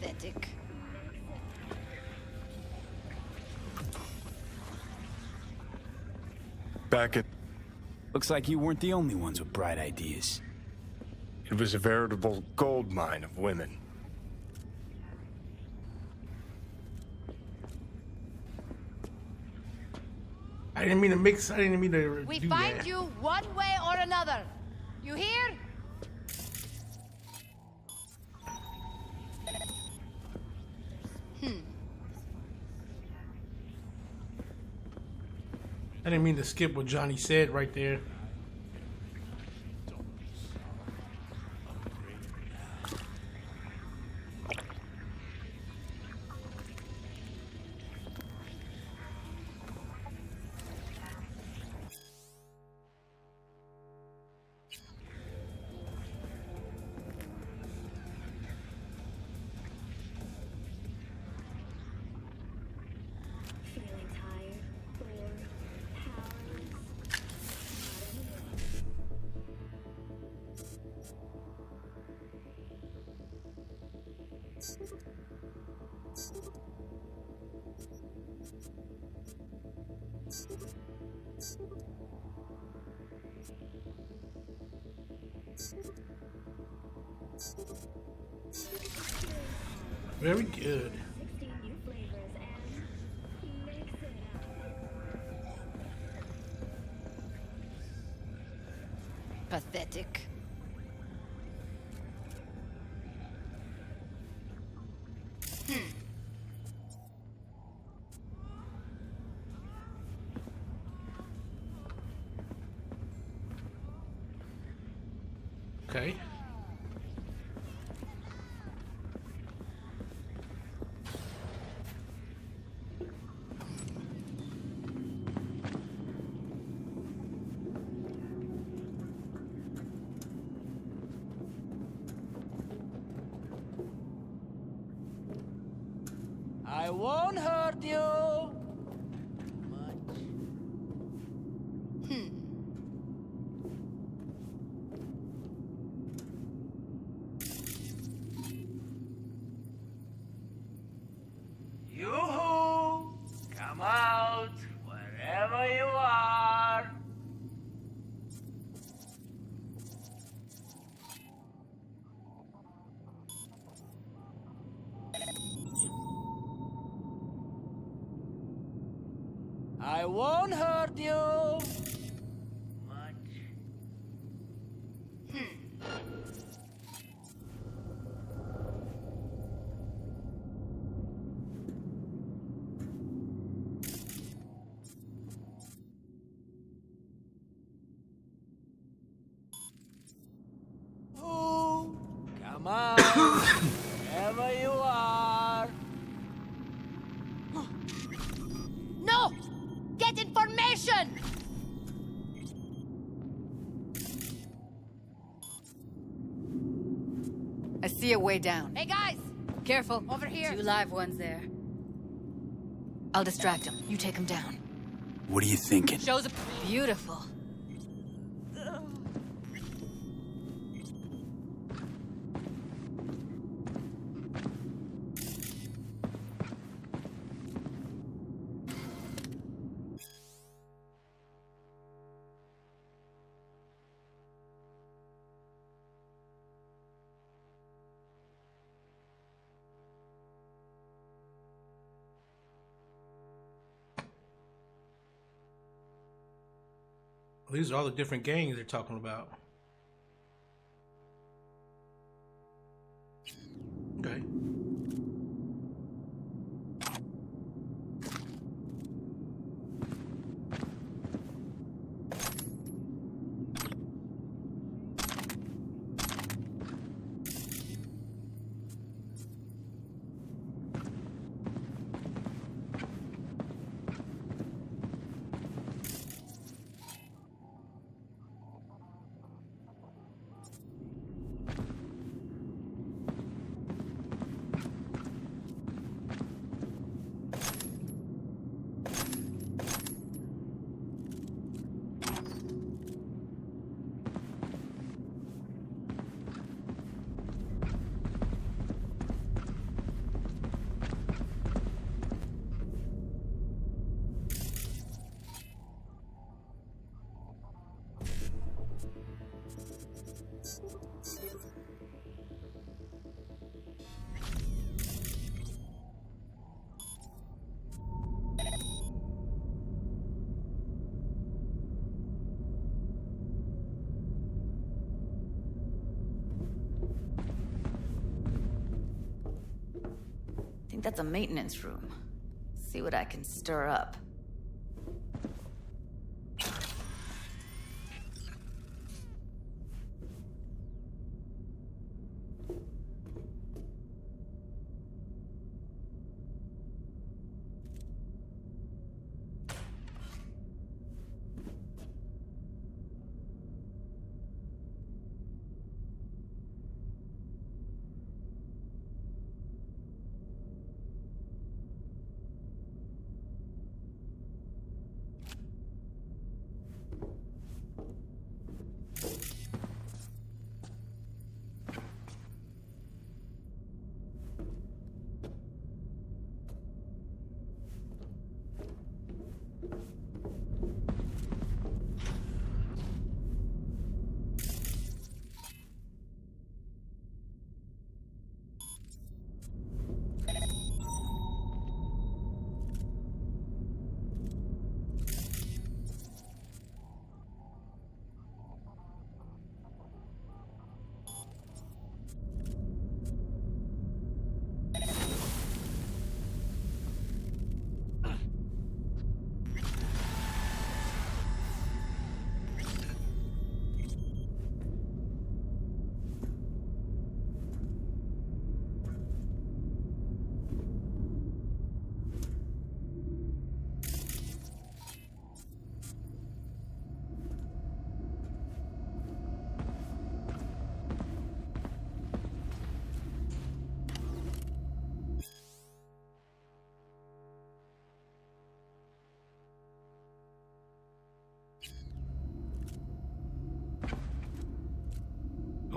[SPEAKER 16] Pathetic.
[SPEAKER 3] Back at...
[SPEAKER 4] Looks like you weren't the only ones with bright ideas.
[SPEAKER 3] It was a veritable gold mine of women.
[SPEAKER 1] I didn't mean to mix. I didn't mean to
[SPEAKER 11] We
[SPEAKER 1] do
[SPEAKER 11] find
[SPEAKER 1] that.
[SPEAKER 11] you one way or another. You hear?
[SPEAKER 1] I didn't mean to skip what Johnny said right there. Very good.
[SPEAKER 16] Pathetic.
[SPEAKER 1] Okay.
[SPEAKER 8] I won't hurt you. Yoo-hoo! Come out, wherever you are. I won't hurt you. Ooh, come out, wherever you are.
[SPEAKER 11] No! Get information!
[SPEAKER 10] I see a way down.
[SPEAKER 11] Hey guys!
[SPEAKER 10] Careful.
[SPEAKER 11] Over here.
[SPEAKER 10] 2 live ones there. I'll distract him. You take him down.
[SPEAKER 4] What are you thinking?
[SPEAKER 10] Shows a beautiful.
[SPEAKER 1] These are all the different gangs they're talking about. Okay.
[SPEAKER 10] that's a maintenance room. See what I can stir up.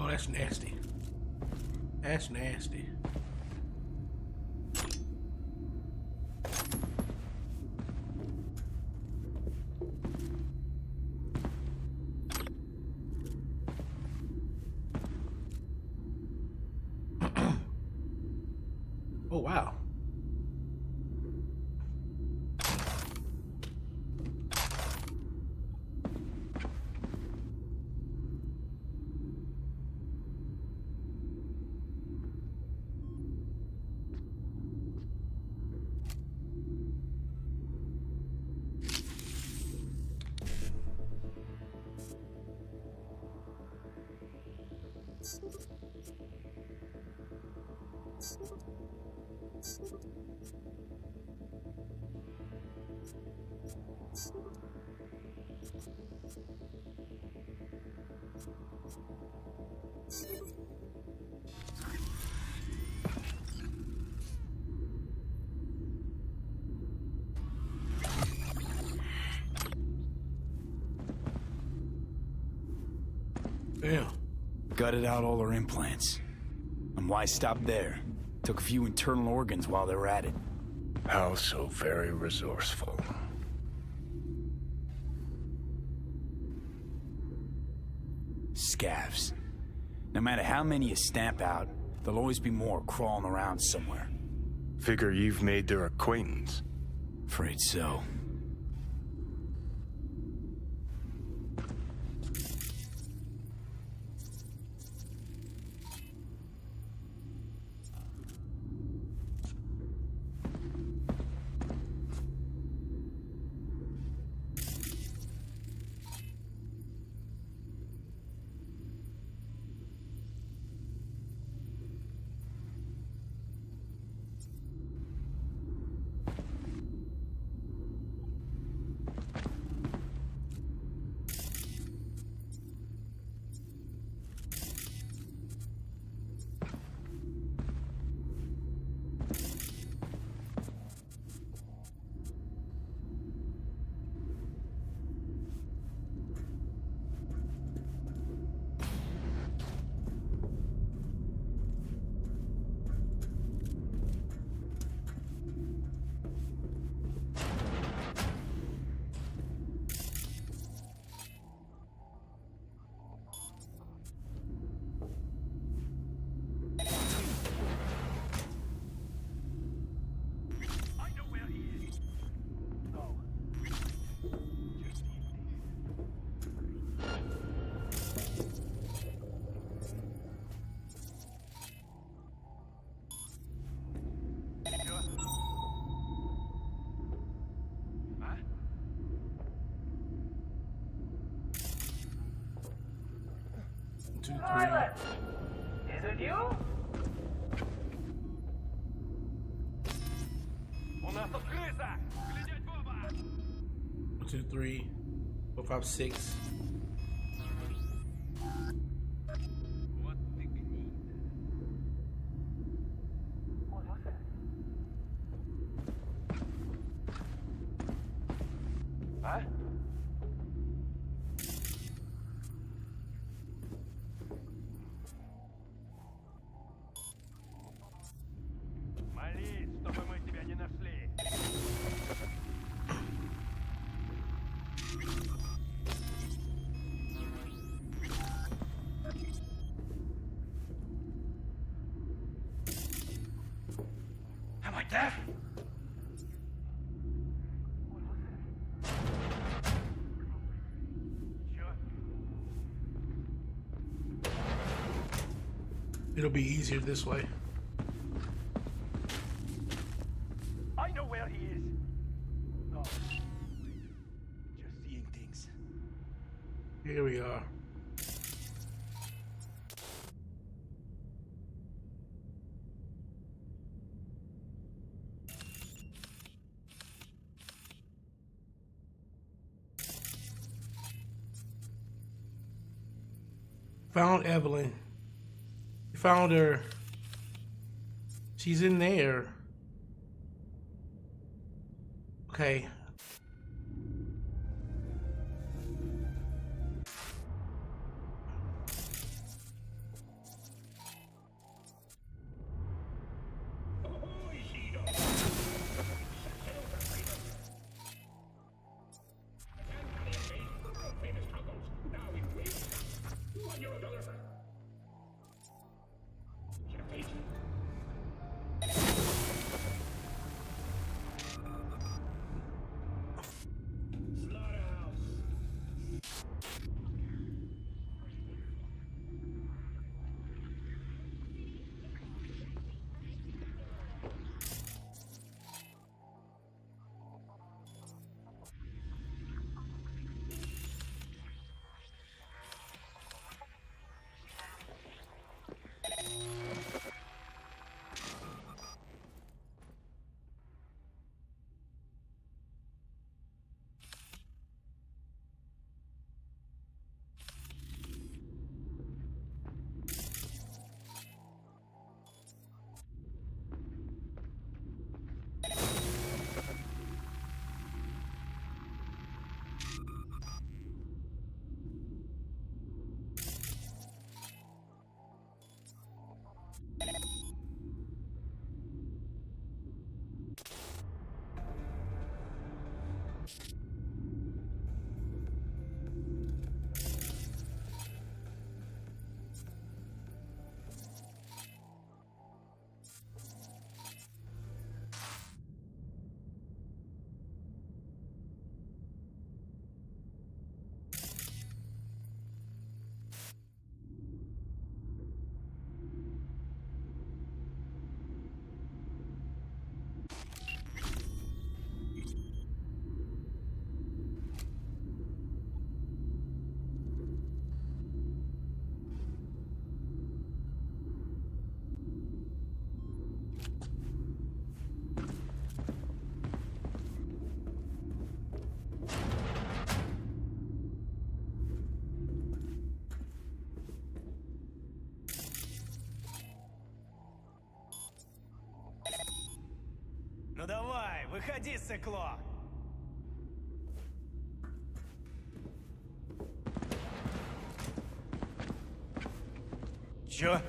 [SPEAKER 1] Oh, that's nasty. That's nasty. Oh, wow. Damn.
[SPEAKER 4] Gutted out all her implants. And why stop there? Took a few internal organs while they were at it.
[SPEAKER 3] How so very resourceful.
[SPEAKER 4] Scavs. No matter how many you stamp out, there'll always be more crawling around somewhere.
[SPEAKER 3] Figure you've made their acquaintance.
[SPEAKER 4] Afraid so.
[SPEAKER 1] 2, 3.
[SPEAKER 21] Is it you?
[SPEAKER 1] 1, 2, 3, 4, 5, 6.
[SPEAKER 21] Huh? Молись, чтобы мы тебя не нашли. Am I deaf?
[SPEAKER 1] It'll be easier this way.
[SPEAKER 21] I know where he is. Oh, just seeing things.
[SPEAKER 1] Here we are. Found Evelyn. Found her. She's in there. Okay.
[SPEAKER 21] Ну давай, выходи, сыкло! Чё?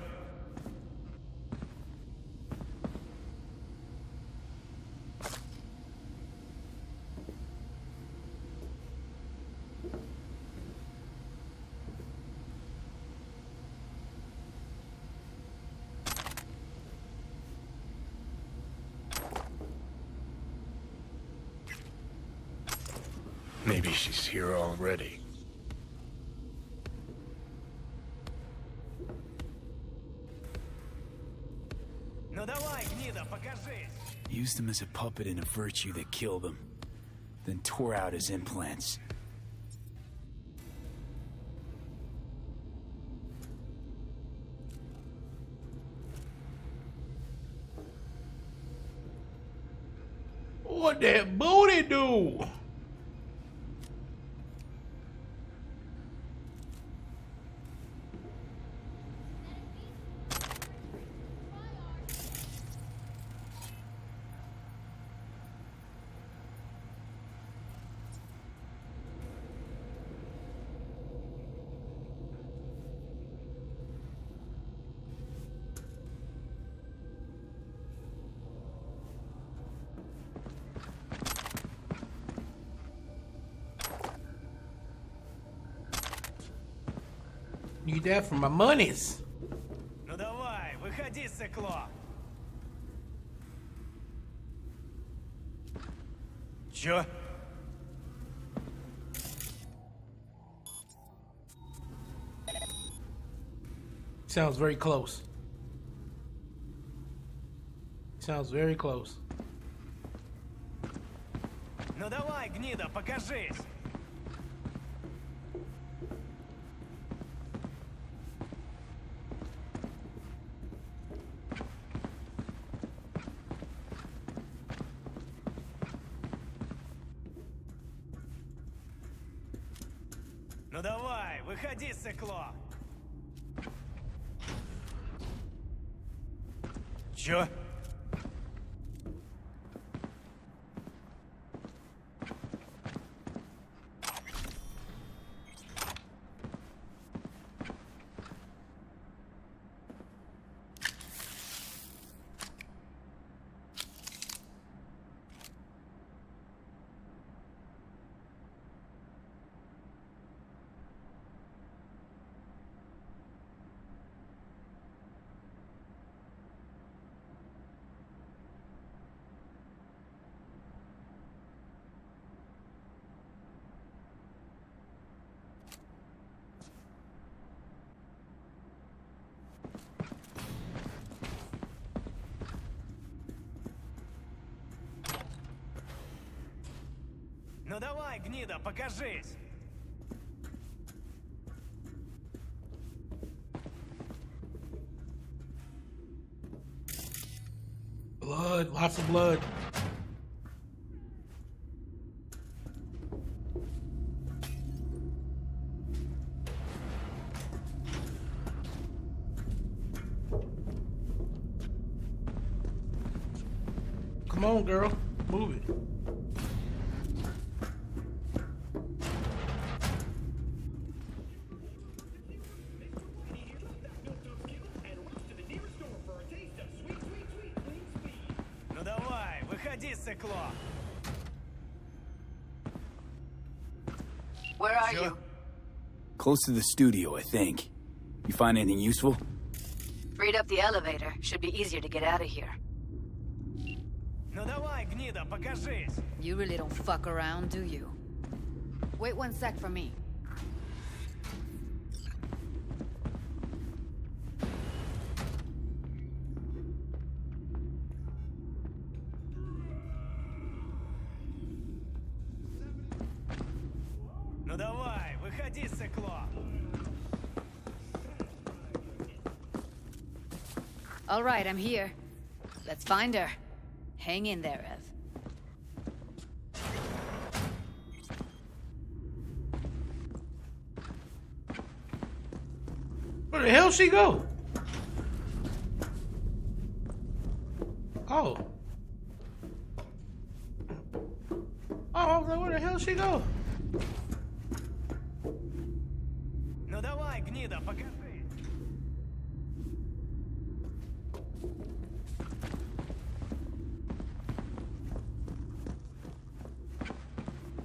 [SPEAKER 3] Maybe she's here already.
[SPEAKER 21] Ну давай, гнида, покажись!
[SPEAKER 4] Used him as a puppet in a virtue that killed him, then tore out his implants.
[SPEAKER 1] What that booty do? Need that for my monies.
[SPEAKER 21] Ну давай, выходи, сыкло. Чё?
[SPEAKER 1] Sounds very close. Sounds very close.
[SPEAKER 21] Ну давай, гнида, покажись. Ну давай, выходи, сыкло. Чё? Ну давай, гнида, покажись.
[SPEAKER 1] Blood, lots of blood. Come on, girl, move it.
[SPEAKER 21] Ну давай, выходи, сыкло.
[SPEAKER 6] Where are you?
[SPEAKER 4] Close to the studio, I think. You find anything useful?
[SPEAKER 6] Freed up the elevator. Should be easier to get out of here.
[SPEAKER 21] Ну давай, гнида, покажись.
[SPEAKER 10] You really don't fuck around, do you? Wait 1 sec for me.
[SPEAKER 21] Ну давай, выходи, сыкло.
[SPEAKER 10] All right, I'm here. Let's find her. Hang in there, Ev.
[SPEAKER 1] Where the hell she go? Oh. Oh, I was like, where the hell she go?
[SPEAKER 21] Ну давай, гнида, покажись.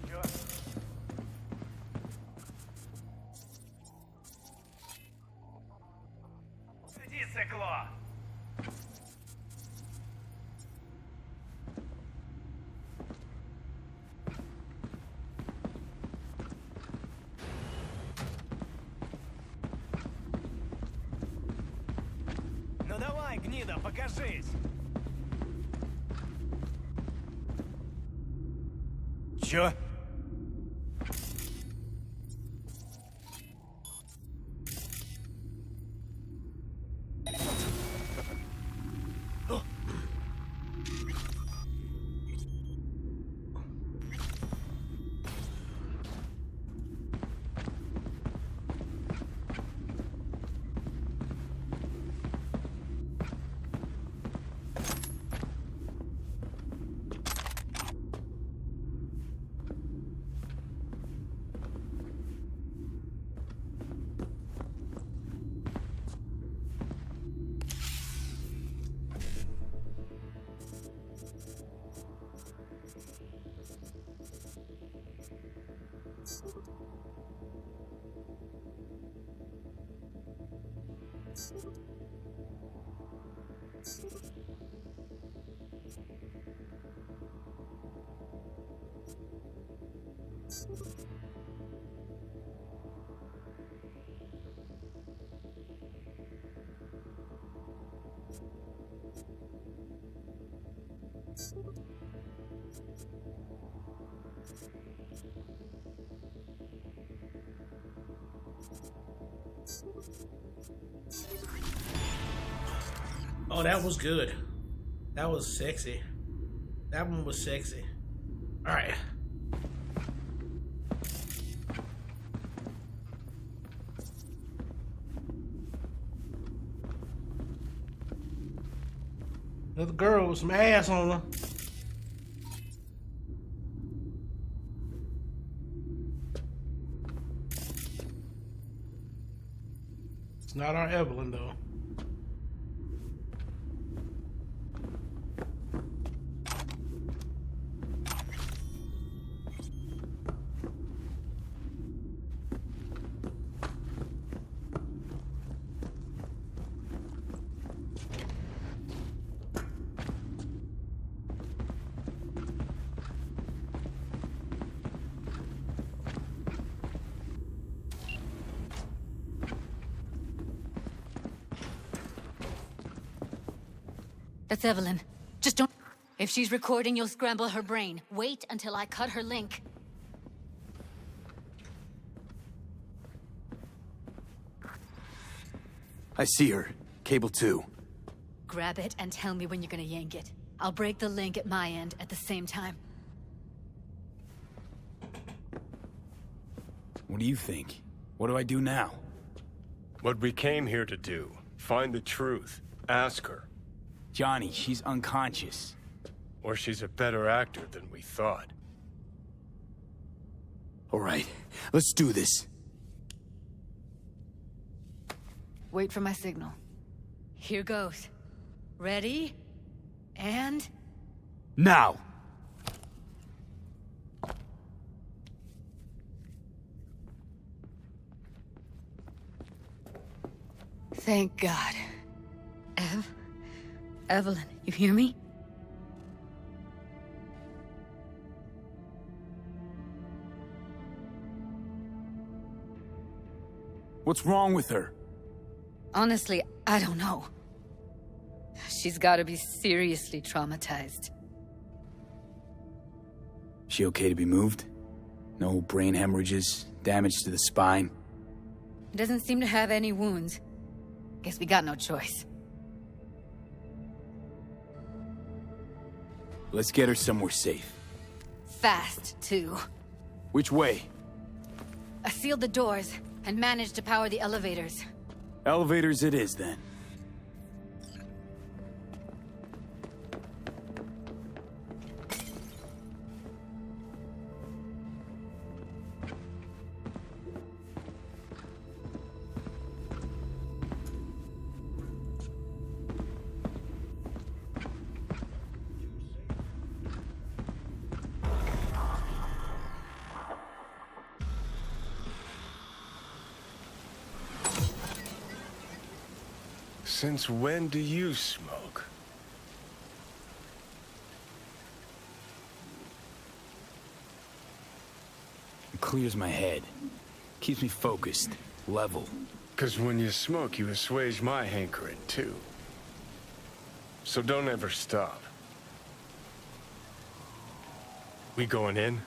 [SPEAKER 21] Чё? Иди, сыкло. Ну давай, гнида, покажись. Чё?
[SPEAKER 1] Oh, that was good. That was sexy. That one was sexy. All right. Another girl with some ass on her. It's not our Evelyn, though.
[SPEAKER 10] That's Evelyn. Just don't... If she's recording, you'll scramble her brain. Wait until I cut her link.
[SPEAKER 4] I see her. Cable 2.
[SPEAKER 10] Grab it and tell me when you're gonna yank it. I'll break the link at my end at the same time.
[SPEAKER 4] What do you think? What do I do now?
[SPEAKER 3] What we came here to do. Find the truth. Ask her.
[SPEAKER 4] Johnny, she's unconscious.
[SPEAKER 3] Or she's a better actor than we thought.
[SPEAKER 4] All right, let's do this.
[SPEAKER 10] Wait for my signal. Here goes. Ready? And...
[SPEAKER 4] Now!
[SPEAKER 10] Thank God. Evelyn, you hear me?
[SPEAKER 4] What's wrong with her?
[SPEAKER 10] Honestly, I don't know. She's gotta be seriously traumatized.
[SPEAKER 4] She okay to be moved? No brain hemorrhages, damage to the spine?
[SPEAKER 10] Doesn't seem to have any wounds. Guess we got no choice.
[SPEAKER 4] Let's get her somewhere safe.
[SPEAKER 10] Fast, too.
[SPEAKER 4] Which way?
[SPEAKER 10] I sealed the doors and managed to power the elevators.
[SPEAKER 4] Elevators it is, then.
[SPEAKER 3] Since when do you smoke?
[SPEAKER 4] It clears my head. Keeps me focused, level.
[SPEAKER 3] 'Cause when you smoke, you assuage my hankering, too. So don't ever stop. We going in?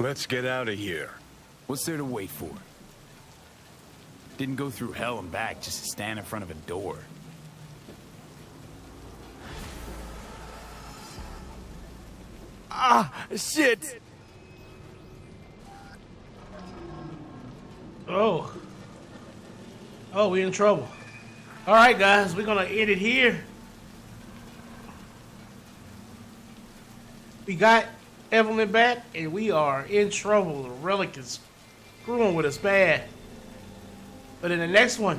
[SPEAKER 3] Let's get out of here.
[SPEAKER 4] What's there to wait for? Didn't go through hell and back just to stand in front of a door. Ah, shit!
[SPEAKER 1] Oh. Oh, we in trouble. All right, guys, we're gonna end it here. We got Evelyn back, and we are in trouble. The relic is screwing with us bad. But in the next one,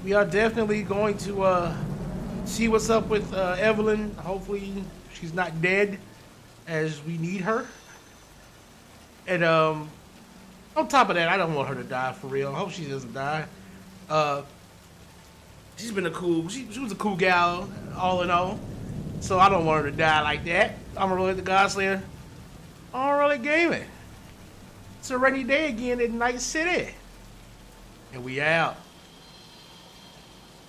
[SPEAKER 1] we are definitely going to see what's up with Evelyn. Hopefully, she's not dead, as we need her. And on top of that, I don't want her to die for real. I hope she doesn't die. She's been she was a cool gal, all in all. So I don't want her to die like that. I'm gonna really the Godslayer. Amon-Rellik Gaming. It's a rainy day again in Night City. And we out.